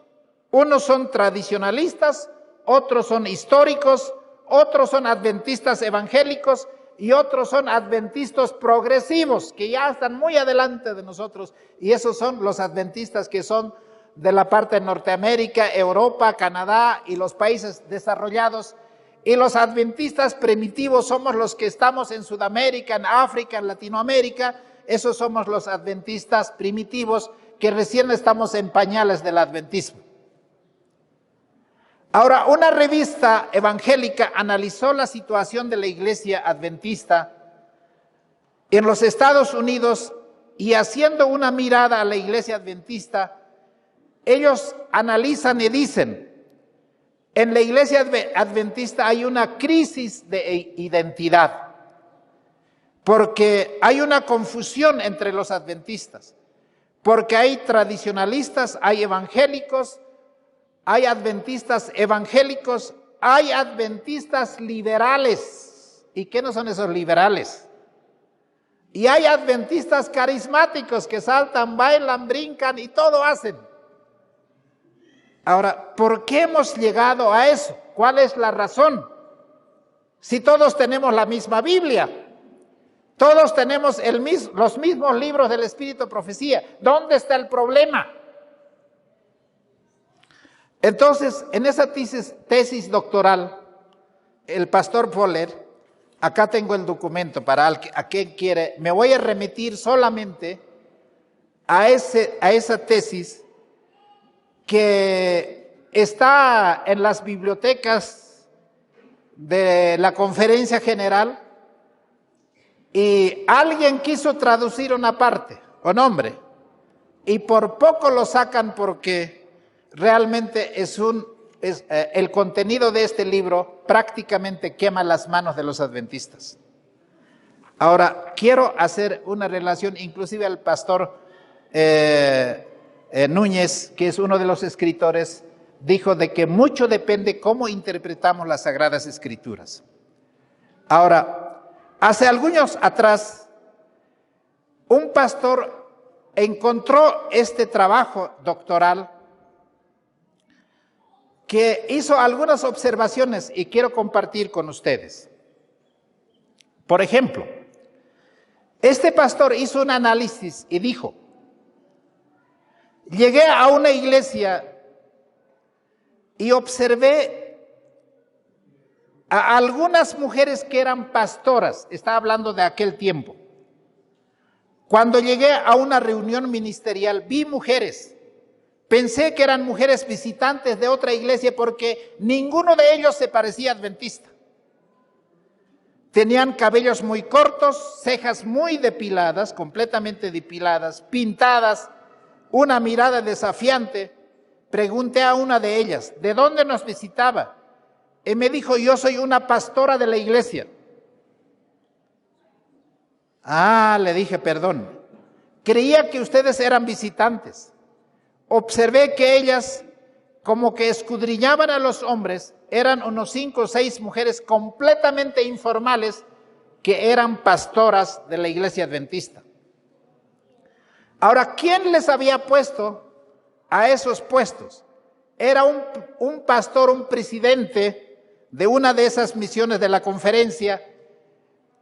Unos son tradicionalistas, otros son históricos, otros son adventistas evangélicos y otros son adventistas progresivos, que ya están muy adelante de nosotros. Y esos son los adventistas que son de la parte de Norteamérica, Europa, Canadá y los países desarrollados. Y los adventistas primitivos somos los que estamos en Sudamérica, en África, en Latinoamérica. Esos somos los adventistas primitivos que recién estamos en pañales del adventismo. Ahora, una revista evangélica analizó la situación de la iglesia adventista en los Estados Unidos y haciendo una mirada a la iglesia adventista, ellos analizan y dicen, en la iglesia adventista hay una crisis de identidad, porque hay una confusión entre los adventistas, porque hay tradicionalistas, hay evangélicos, hay adventistas evangélicos, hay adventistas liberales. ¿Y qué no son esos liberales? Y hay adventistas carismáticos que saltan, bailan, brincan y todo hacen. Ahora, ¿por qué hemos llegado a eso? ¿Cuál es la razón? Si todos tenemos la misma Biblia, todos tenemos los mismos libros del Espíritu de Profecía, ¿dónde está el problema? Entonces, en esa tesis doctoral, el pastor Voller, acá tengo el documento para a quien quiere, me voy a remitir solamente a esa tesis que está en las bibliotecas de la Conferencia General, y alguien quiso traducir una parte o nombre y por poco lo sacan porque realmente el contenido de este libro prácticamente quema las manos de los adventistas. Ahora, quiero hacer una relación, inclusive al pastor Núñez, que es uno de los escritores, dijo de que mucho depende cómo interpretamos las Sagradas Escrituras. Ahora, hace algunos atrás, un pastor encontró este trabajo doctoral que hizo algunas observaciones y quiero compartir con ustedes. Por ejemplo, este pastor hizo un análisis y dijo: llegué a una iglesia y observé a algunas mujeres que eran pastoras, está hablando de aquel tiempo. Cuando llegué a una reunión ministerial, vi mujeres. Pensé que eran mujeres visitantes de otra iglesia porque ninguno de ellos se parecía adventista. Tenían cabellos muy cortos, cejas muy depiladas, completamente depiladas, pintadas, una mirada desafiante. Pregunté a una de ellas, ¿de dónde nos visitaba? Y me dijo, yo soy una pastora de la iglesia. Ah, le dije, perdón. Creía que ustedes eran visitantes. Observé que ellas como que escudriñaban a los hombres. Eran unos 5 o 6 mujeres completamente informales que eran pastoras de la iglesia adventista. Ahora, ¿quién les había puesto a esos puestos? Era un pastor, un presidente de una de esas misiones de la conferencia,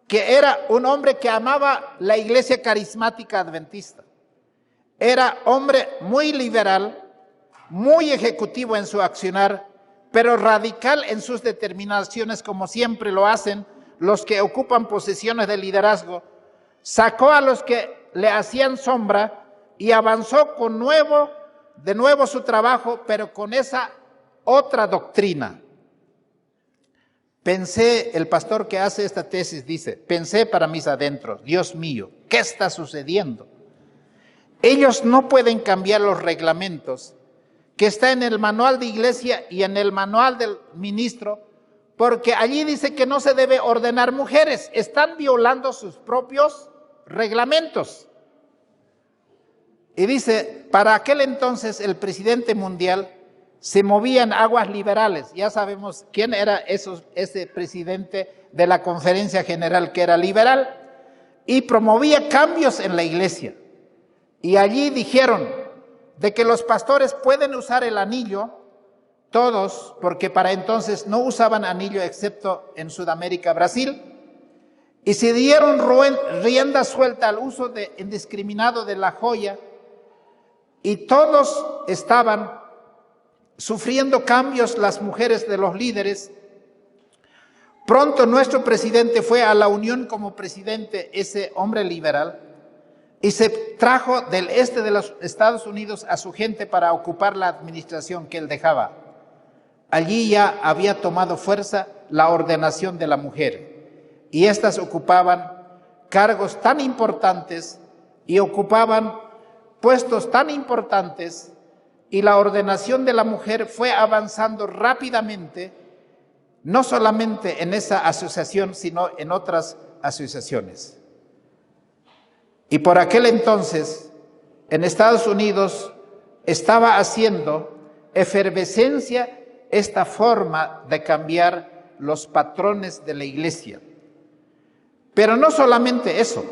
que era un hombre que amaba la iglesia carismática adventista. Era hombre muy liberal, muy ejecutivo en su accionar, pero radical en sus determinaciones, como siempre lo hacen los que ocupan posiciones de liderazgo. Sacó a los que le hacían sombra y avanzó de nuevo su trabajo, pero con esa otra doctrina. Pensé, el pastor que hace esta tesis dice, pensé para mis adentros, Dios mío, ¿qué está sucediendo? Ellos no pueden cambiar los reglamentos que está en el manual de iglesia y en el manual del ministro, porque allí dice que no se debe ordenar mujeres. Están violando sus propios reglamentos. Y dice, para aquel entonces el presidente mundial se movía en aguas liberales. Ya sabemos quién era ese presidente de la Conferencia General, que era liberal y promovía cambios en la iglesia. Y allí dijeron de que los pastores pueden usar el anillo, todos, porque para entonces no usaban anillo excepto en Sudamérica, Brasil, y se dieron rienda suelta al uso indiscriminado de la joya, y todos estaban sufriendo cambios, las mujeres de los líderes. Pronto nuestro presidente fue a la Unión como presidente, ese hombre liberal, y se trajo del este de los Estados Unidos a su gente para ocupar la administración que él dejaba. Allí ya había tomado fuerza la ordenación de la mujer, y éstas ocupaban cargos tan importantes y ocupaban puestos tan importantes, y la ordenación de la mujer fue avanzando rápidamente, no solamente en esa asociación, sino en otras asociaciones. Y por aquel entonces, en Estados Unidos, estaba haciendo efervescencia esta forma de cambiar los patrones de la iglesia. Pero no solamente eso,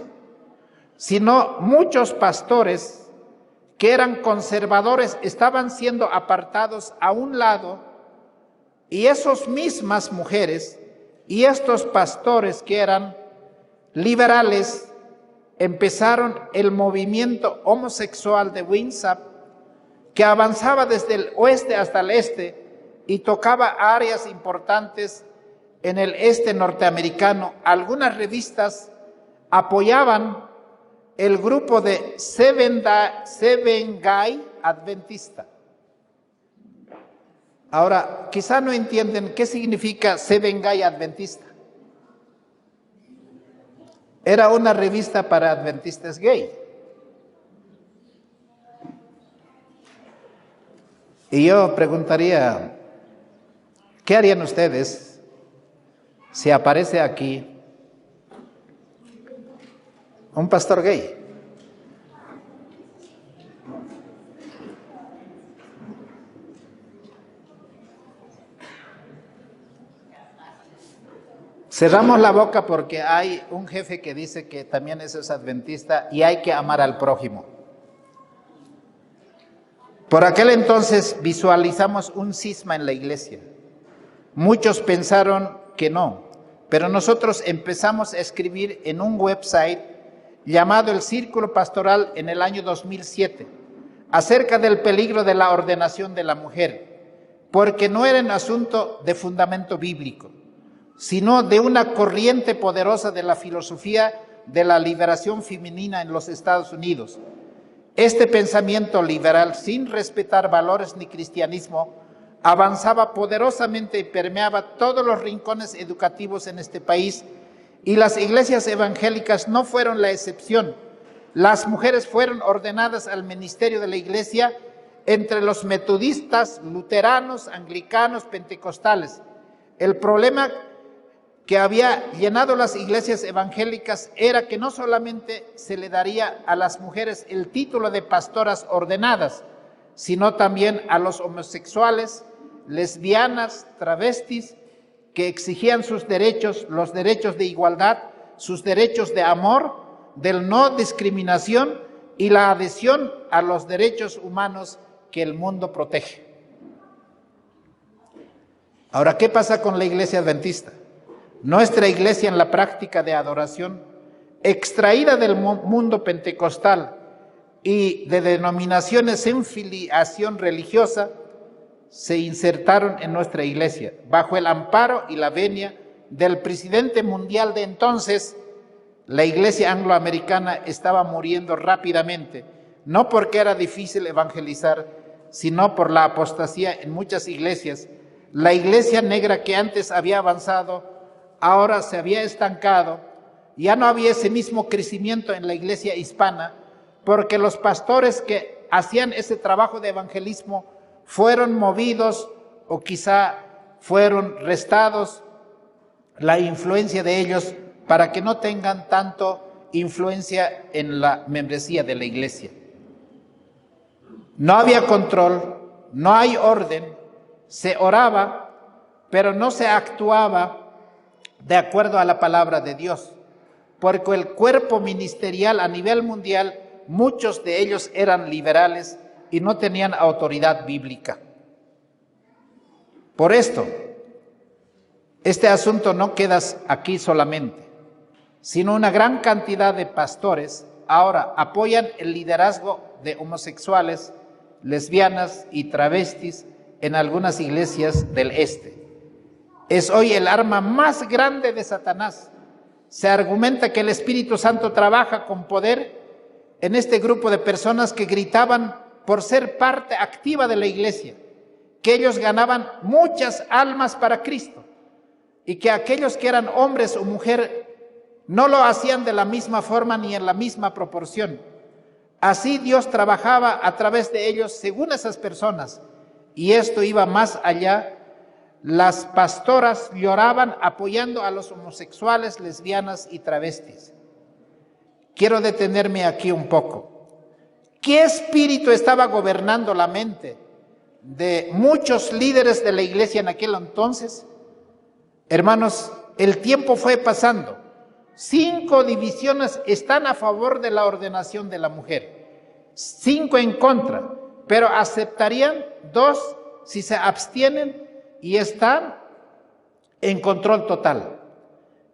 sino muchos pastores que eran conservadores estaban siendo apartados a un lado, y esas mismas mujeres y estos pastores que eran liberales empezaron el movimiento homosexual de WINSAP, que avanzaba desde el oeste hasta el este y tocaba áreas importantes en el este norteamericano. Algunas revistas apoyaban el grupo de Seven Guy Adventista. Ahora, quizá no entienden qué significa Seven Guy Adventista. Era una revista para adventistas gay. Y yo preguntaría, ¿qué harían ustedes si aparece aquí un pastor gay? Cerramos la boca porque hay un jefe que dice que también eso es adventista y hay que amar al prójimo. Por aquel entonces visualizamos un cisma en la iglesia. Muchos pensaron que no, pero nosotros empezamos a escribir en un website llamado El Círculo Pastoral en el año 2007 acerca del peligro de la ordenación de la mujer, porque no era un asunto de fundamento bíblico, sino de una corriente poderosa de la filosofía de la liberación femenina en los Estados Unidos. Este pensamiento liberal, sin respetar valores ni cristianismo, avanzaba poderosamente y permeaba todos los rincones educativos en este país, y las iglesias evangélicas no fueron la excepción. Las mujeres fueron ordenadas al ministerio de la iglesia entre los metodistas, luteranos, anglicanos, pentecostales. El problema que había llenado las iglesias evangélicas era que no solamente se le daría a las mujeres el título de pastoras ordenadas, sino también a los homosexuales, lesbianas, travestis, que exigían sus derechos, los derechos de igualdad, sus derechos de amor, de no discriminación y la adhesión a los derechos humanos que el mundo protege. Ahora, ¿qué pasa con la iglesia adventista? Nuestra iglesia, en la práctica de adoración, extraída del mundo pentecostal y de denominaciones sin filiación religiosa, se insertaron en nuestra iglesia bajo el amparo y la venia del presidente mundial de entonces. La iglesia angloamericana estaba muriendo rápidamente, no porque era difícil evangelizar, sino por la apostasía en muchas iglesias. La iglesia negra, que antes había avanzado, ahora se había estancado. Ya no había ese mismo crecimiento en la iglesia hispana, porque los pastores que hacían ese trabajo de evangelismo fueron movidos o quizá fueron restados la influencia de ellos para que no tengan tanto influencia en la membresía de la iglesia. No había control, no hay orden, se oraba, pero no se actuaba de acuerdo a la palabra de Dios, porque el cuerpo ministerial a nivel mundial, muchos de ellos eran liberales y no tenían autoridad bíblica. Por esto, este asunto no queda aquí solamente, sino una gran cantidad de pastores ahora apoyan el liderazgo de homosexuales, lesbianas y travestis en algunas iglesias del este. Es hoy el arma más grande de Satanás. Se argumenta que el Espíritu Santo trabaja con poder en este grupo de personas que gritaban por ser parte activa de la iglesia, que ellos ganaban muchas almas para Cristo y que aquellos que eran hombres o mujeres no lo hacían de la misma forma ni en la misma proporción. Así Dios trabajaba a través de ellos según esas personas, y esto iba más allá. Las pastoras lloraban apoyando a los homosexuales, lesbianas y travestis. Quiero detenerme aquí un poco. ¿Qué espíritu estaba gobernando la mente de muchos líderes de la iglesia en aquel entonces? Hermanos, el tiempo fue pasando. 5 divisiones están a favor de la ordenación de la mujer, 5 en contra, pero aceptarían 2 si se abstienen y están en control total.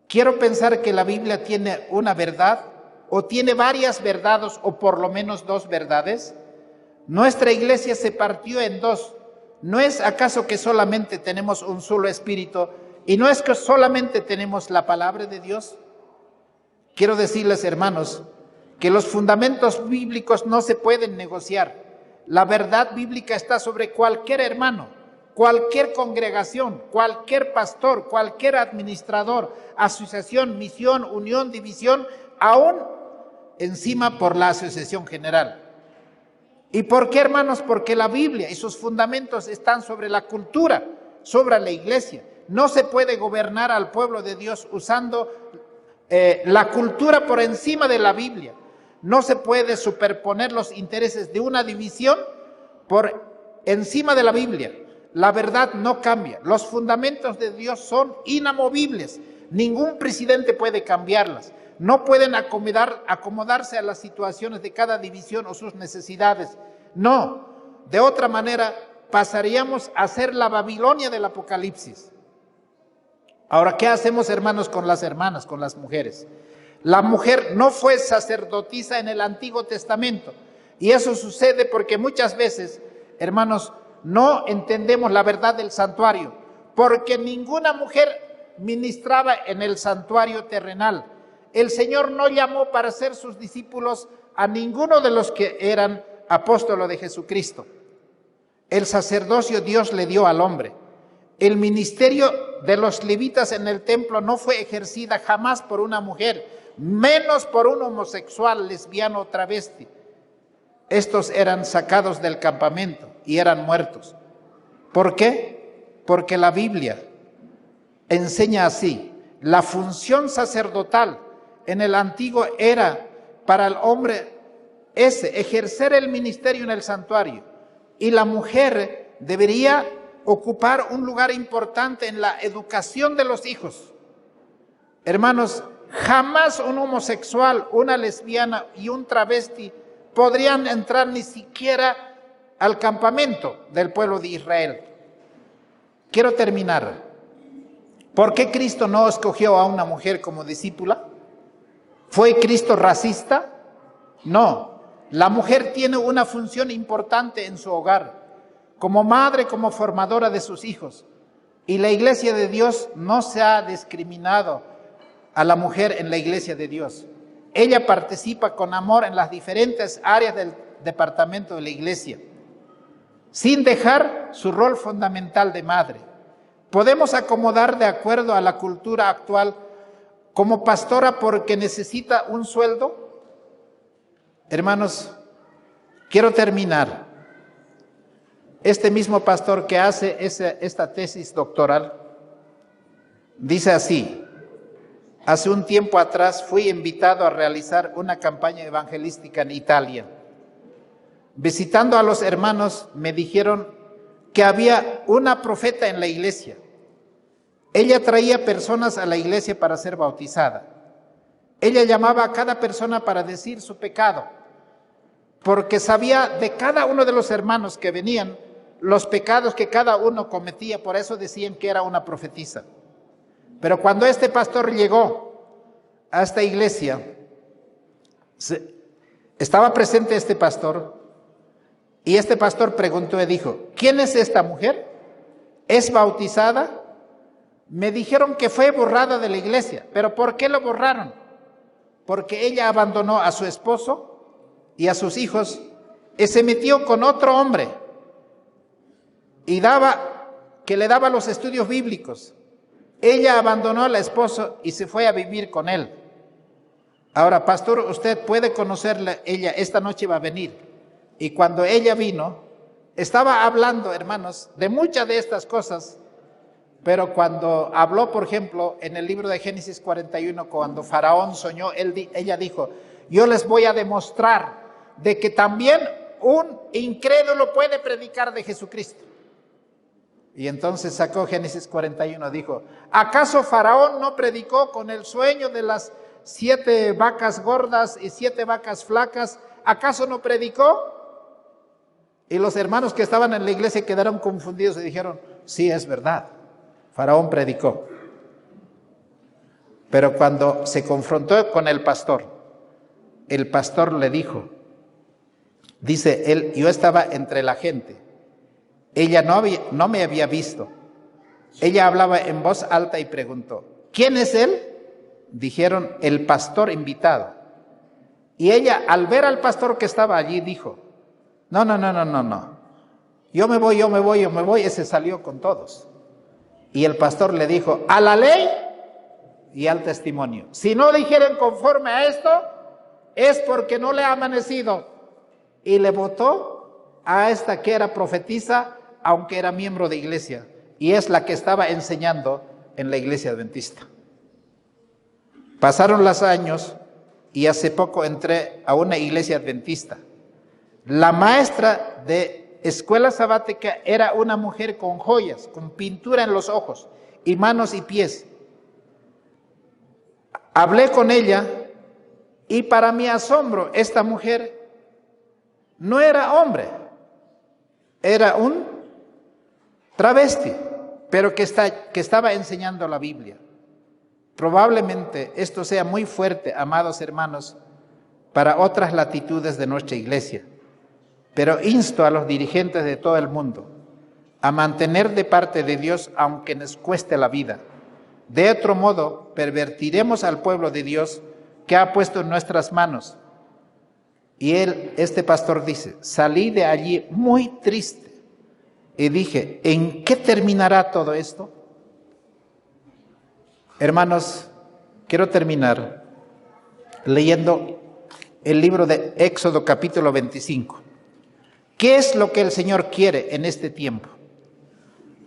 Quiero pensar que la Biblia tiene una verdad o tiene varias verdades o por lo menos 2 verdades. Nuestra iglesia se partió en 2. ¿No es acaso que solamente tenemos un solo espíritu y no es que solamente tenemos la palabra de Dios? Quiero decirles, hermanos, que los fundamentos bíblicos no se pueden negociar. La verdad bíblica está sobre cualquier hermano, cualquier congregación, cualquier pastor, cualquier administrador, asociación, misión, unión, división, aún encima por la asociación general. ¿Y por qué, hermanos? Porque la Biblia y sus fundamentos están sobre la cultura, sobre la iglesia. No se puede gobernar al pueblo de Dios usando la cultura por encima de la Biblia. No se puede superponer los intereses de una división por encima de la Biblia. La verdad no cambia. Los fundamentos de Dios son inamovibles. Ningún presidente puede cambiarlas. No pueden acomodarse a las situaciones de cada división o sus necesidades. No, de otra manera pasaríamos a ser la Babilonia del Apocalipsis. Ahora, ¿qué hacemos, hermanos, con las hermanas, con las mujeres? La mujer no fue sacerdotisa en el Antiguo Testamento. Y eso sucede porque muchas veces, hermanos, no entendemos la verdad del santuario. Porque ninguna mujer ministraba en el santuario terrenal. El Señor no llamó para ser sus discípulos a ninguno de los que eran apóstolos de Jesucristo. El sacerdocio Dios le dio al hombre. El ministerio de los levitas en el templo no fue ejercida jamás por una mujer, menos por un homosexual, lesbiano o travesti. Estos eran sacados del campamento y eran muertos. ¿Por qué? Porque la Biblia enseña así. La función sacerdotal en el antiguo era para el hombre ejercer el ministerio en el santuario, y la mujer debería ocupar un lugar importante en la educación de los hijos. Hermanos, jamás un homosexual, una lesbiana y un travesti podrían entrar ni siquiera al campamento del pueblo de Israel. Quiero terminar. ¿Por qué Cristo no escogió a una mujer como discípula? ¿Fue Cristo racista? No. La mujer tiene una función importante en su hogar, como madre, como formadora de sus hijos. Y la iglesia de Dios no se ha discriminado a la mujer en la iglesia de Dios. Ella participa con amor en las diferentes áreas del departamento de la iglesia, sin dejar su rol fundamental de madre. Podemos acomodar de acuerdo a la cultura actual como pastora porque necesita un sueldo. Hermanos, quiero terminar. Este mismo pastor que hace esta tesis doctoral dice así: hace un tiempo atrás fui invitado a realizar una campaña evangelística en Italia. Visitando a los hermanos me dijeron que había una profeta en la iglesia. Ella traía personas a la iglesia para ser bautizada. Ella llamaba a cada persona para decir su pecado, porque sabía de cada uno de los hermanos que venían los pecados que cada uno cometía, por eso decían que era una profetisa. Pero cuando este pastor llegó a esta iglesia, estaba presente este pastor, y este pastor preguntó y dijo: ¿quién es esta mujer? ¿Es bautizada? Me dijeron que fue borrada de la iglesia. ¿Pero por qué lo borraron? Porque ella abandonó a su esposo y a sus hijos y se metió con otro hombre y le daba los estudios bíblicos. Ella abandonó al esposo y se fue a vivir con él. Ahora, pastor, usted puede conocerla, ella esta noche va a venir. Y cuando ella vino, estaba hablando, hermanos, de muchas de estas cosas. Pero cuando habló, por ejemplo, en el libro de Génesis 41, cuando Faraón soñó, ella dijo: yo les voy a demostrar de que también un incrédulo puede predicar de Jesucristo. Y entonces sacó Génesis 41, dijo: ¿acaso Faraón no predicó con el sueño de las 7 vacas gordas y 7 vacas flacas, ¿acaso no predicó? Y los hermanos que estaban en la iglesia quedaron confundidos y dijeron, sí, es verdad, Faraón predicó. Pero cuando se confrontó con el pastor le dijo, dice él, yo estaba entre la gente, ella no me había visto. Ella hablaba en voz alta y preguntó, ¿quién es él? Dijeron, el pastor invitado. Y ella, al ver al pastor que estaba allí, dijo, no. Yo me voy. Ese salió con todos. Y el pastor le dijo, a la ley y al testimonio. Si no dijeron conforme a esto, es porque no le ha amanecido. Y le votó a esta que era profetisa, aunque era miembro de iglesia. Y es la que estaba enseñando en la iglesia adventista. Pasaron los años y hace poco entré a una iglesia adventista. La maestra de escuela sabática era una mujer con joyas, con pintura en los ojos y manos y pies. Hablé con ella y para mi asombro, esta mujer no era hombre, era un travesti, pero que estaba enseñando la Biblia. Probablemente esto sea muy fuerte, amados hermanos, para otras latitudes de nuestra iglesia. Pero insto a los dirigentes de todo el mundo a mantener de parte de Dios aunque nos cueste la vida. De otro modo, pervertiremos al pueblo de Dios que ha puesto en nuestras manos. Y este pastor dice, salí de allí muy triste y dije, ¿en qué terminará todo esto? Hermanos, quiero terminar leyendo el libro de Éxodo capítulo 25. ¿Qué es lo que el Señor quiere en este tiempo?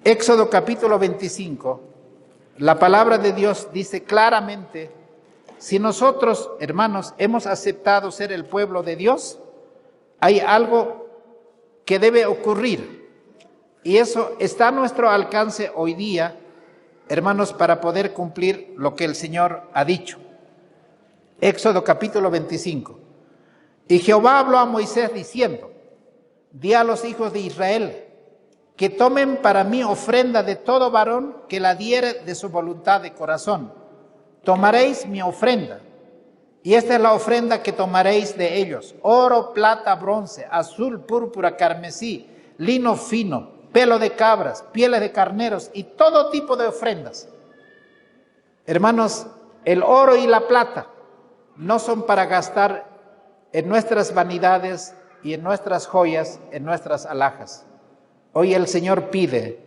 Éxodo capítulo 25, la palabra de Dios dice claramente, si nosotros, hermanos, hemos aceptado ser el pueblo de Dios, hay algo que debe ocurrir. Y eso está a nuestro alcance hoy día, hermanos, para poder cumplir lo que el Señor ha dicho. Éxodo capítulo 25. Y Jehová habló a Moisés diciendo, di a los hijos de Israel que tomen para mí ofrenda de todo varón que la diere de su voluntad de corazón. Tomaréis mi ofrenda, y esta es la ofrenda que tomaréis de ellos: oro, plata, bronce, azul, púrpura, carmesí, lino fino, pelo de cabras, pieles de carneros y todo tipo de ofrendas. Hermanos, el oro y la plata no son para gastar en nuestras vanidades y en nuestras joyas, en nuestras alhajas. Hoy el Señor pide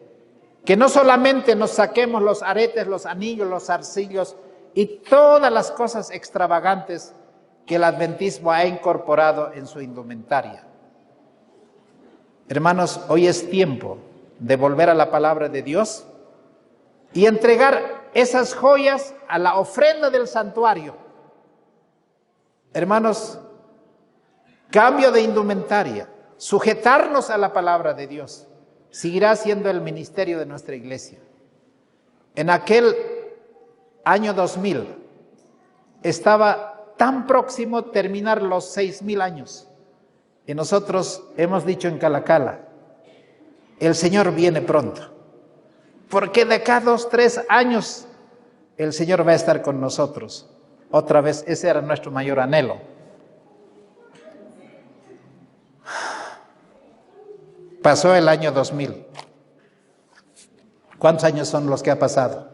que no solamente nos saquemos los aretes, los anillos, los zarcillos y todas las cosas extravagantes que el adventismo ha incorporado en su indumentaria. Hermanos, hoy es tiempo de volver a la palabra de Dios y entregar esas joyas a la ofrenda del santuario. Hermanos, cambio de indumentaria, sujetarnos a la palabra de Dios, seguirá siendo el ministerio de nuestra iglesia. En aquel año 2000 estaba tan próximo terminar los 6,000 años y nosotros hemos dicho en Calacala, el Señor viene pronto, porque de acá 2, 3 años el Señor va a estar con nosotros. Otra vez, ese era nuestro mayor anhelo. Pasó el año 2000. ¿Cuántos años son los que ha pasado?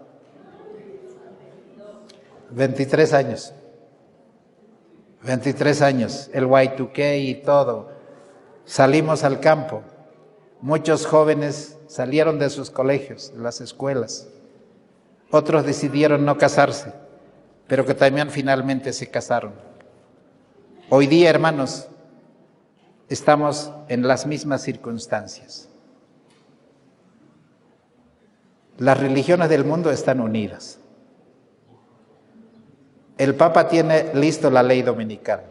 23 años. 23 años, el Y2K y todo. Salimos al campo. Muchos jóvenes salieron de sus colegios, de las escuelas. Otros decidieron no casarse, pero que también finalmente se casaron. Hoy día, hermanos, estamos en las mismas circunstancias. Las religiones del mundo están unidas. El Papa tiene listo la ley dominical.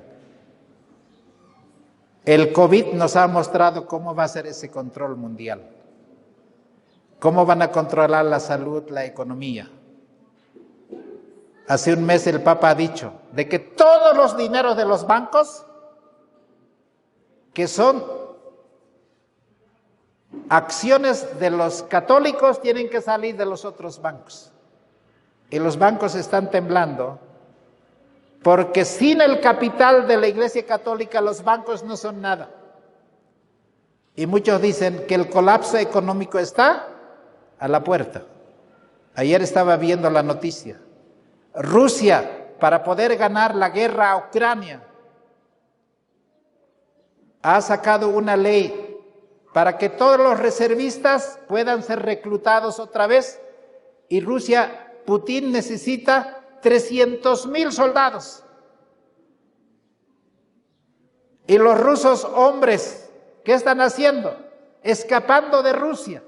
El COVID nos ha mostrado cómo va a ser ese control mundial. Cómo van a controlar la salud, la economía. Hace un mes el Papa ha dicho de que todos los dineros de los bancos, que son acciones de los católicos, tienen que salir de los otros bancos. Y los bancos están temblando porque sin el capital de la Iglesia Católica los bancos no son nada. Y muchos dicen que el colapso económico está a la puerta. Ayer estaba viendo la noticia. Rusia, para poder ganar la guerra a Ucrania, ha sacado una ley para que todos los reservistas puedan ser reclutados otra vez. Y Rusia, Putin necesita 300,000 soldados. Y los rusos, hombres, ¿qué están haciendo? Escapando de Rusia.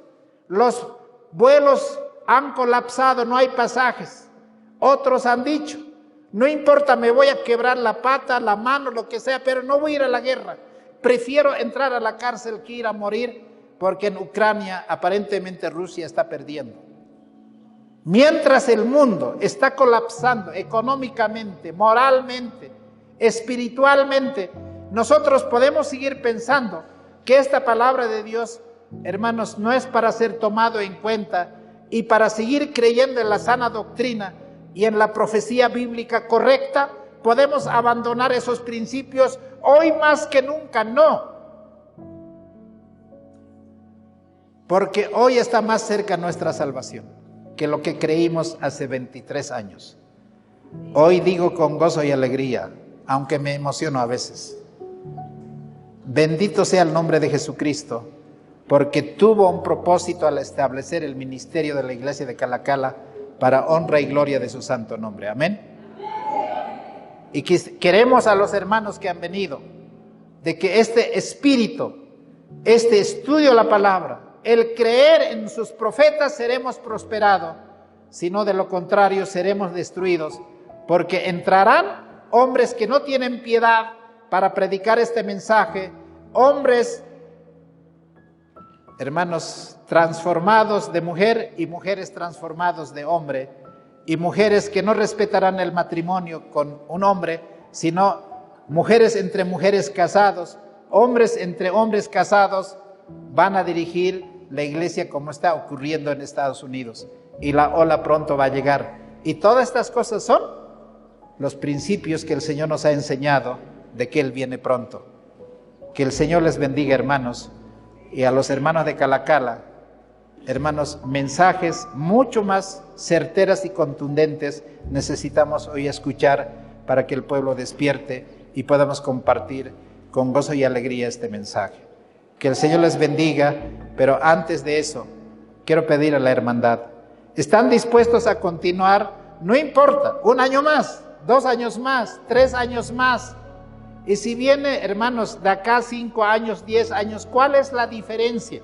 Los vuelos han colapsado, no hay pasajes. Otros han dicho, no importa, me voy a quebrar la pata, la mano, lo que sea, pero no voy a ir a la guerra. Prefiero entrar a la cárcel que ir a morir, porque en Ucrania aparentemente Rusia está perdiendo. Mientras el mundo está colapsando económicamente, moralmente, espiritualmente, nosotros podemos seguir pensando que esta palabra de Dios, hermanos, no es para ser tomado en cuenta y para seguir creyendo en la sana doctrina y en la profecía bíblica correcta. Podemos abandonar esos principios hoy más que nunca. No, porque hoy está más cerca nuestra salvación que lo que creímos hace 23 años. Hoy digo con gozo y alegría, aunque me emociono a veces, bendito sea el nombre de Jesucristo, porque tuvo un propósito al establecer el ministerio de la iglesia de Calacala para honra y gloria de su santo nombre. Amén. Y queremos a los hermanos que han venido, de que este espíritu, este estudio de la palabra, el creer en sus profetas, seremos prosperados, sino de lo contrario seremos destruidos, porque entrarán hombres que no tienen piedad para predicar este mensaje, hombres, hermanos, transformados de mujer y mujeres transformados de hombre, y mujeres que no respetarán el matrimonio con un hombre, sino mujeres entre mujeres casados, hombres entre hombres casados, van a dirigir la iglesia como está ocurriendo en Estados Unidos, y la ola pronto va a llegar. Y todas estas cosas son los principios que el Señor nos ha enseñado de que Él viene pronto. Que el Señor les bendiga, hermanos, y a los hermanos de Calacala, hermanos, mensajes mucho más certeras y contundentes necesitamos hoy escuchar para que el pueblo despierte y podamos compartir con gozo y alegría este mensaje. Que el Señor les bendiga, pero antes de eso, quiero pedir a la hermandad, ¿están dispuestos a continuar? No importa, 1 año más, 2 años más, 3 años más. Y si viene, hermanos, de acá 5 años, 10 años, ¿cuál es la diferencia?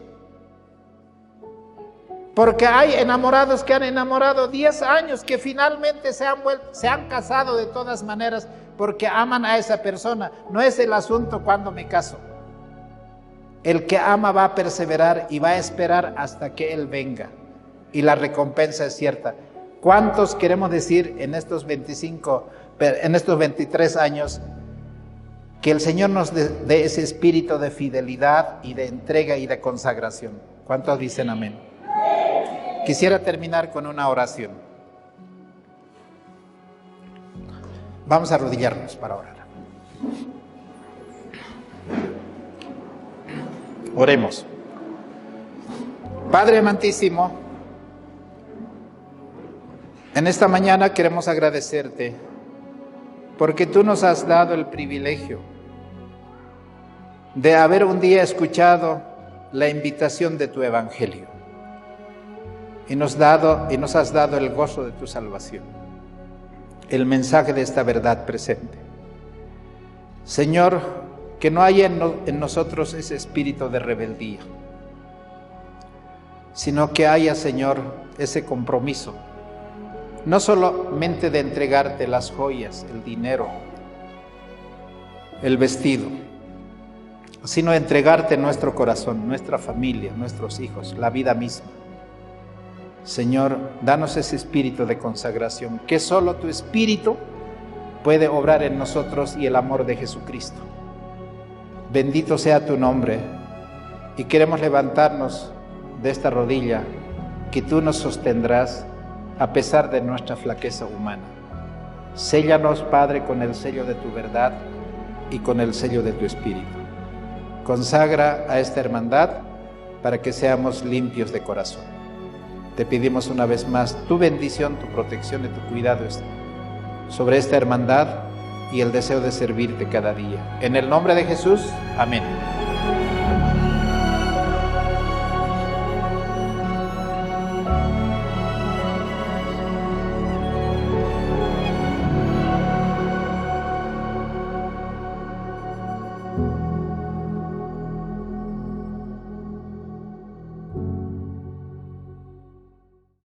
Porque hay enamorados que han enamorado 10 años, que finalmente se han casado de todas maneras porque aman a esa persona. No es el asunto cuando me caso. El que ama va a perseverar y va a esperar hasta que Él venga. Y la recompensa es cierta. ¿Cuántos queremos decir en estos 23 años que el Señor nos dé ese espíritu de fidelidad y de entrega y de consagración? ¿Cuántos dicen amén? Quisiera terminar con una oración. Vamos a arrodillarnos para orar. Oremos. Padre amantísimo, en esta mañana queremos agradecerte porque tú nos has dado el privilegio de haber un día escuchado la invitación de tu evangelio y nos has dado el gozo de tu salvación, el mensaje de esta verdad presente. Señor, que no haya en nosotros ese espíritu de rebeldía, sino que haya, Señor, ese compromiso, no solamente de entregarte las joyas, el dinero, el vestido, sino entregarte nuestro corazón, nuestra familia, nuestros hijos, la vida misma. Señor, danos ese espíritu de consagración, que solo tu espíritu puede obrar en nosotros y el amor de Jesucristo. Bendito sea tu nombre y queremos levantarnos de esta rodilla que tú nos sostendrás a pesar de nuestra flaqueza humana. Séllanos, Padre, con el sello de tu verdad y con el sello de tu espíritu. Consagra a esta hermandad para que seamos limpios de corazón. Te pedimos una vez más tu bendición, tu protección y tu cuidado sobre esta hermandad y el deseo de servirte cada día. En el nombre de Jesús, amén.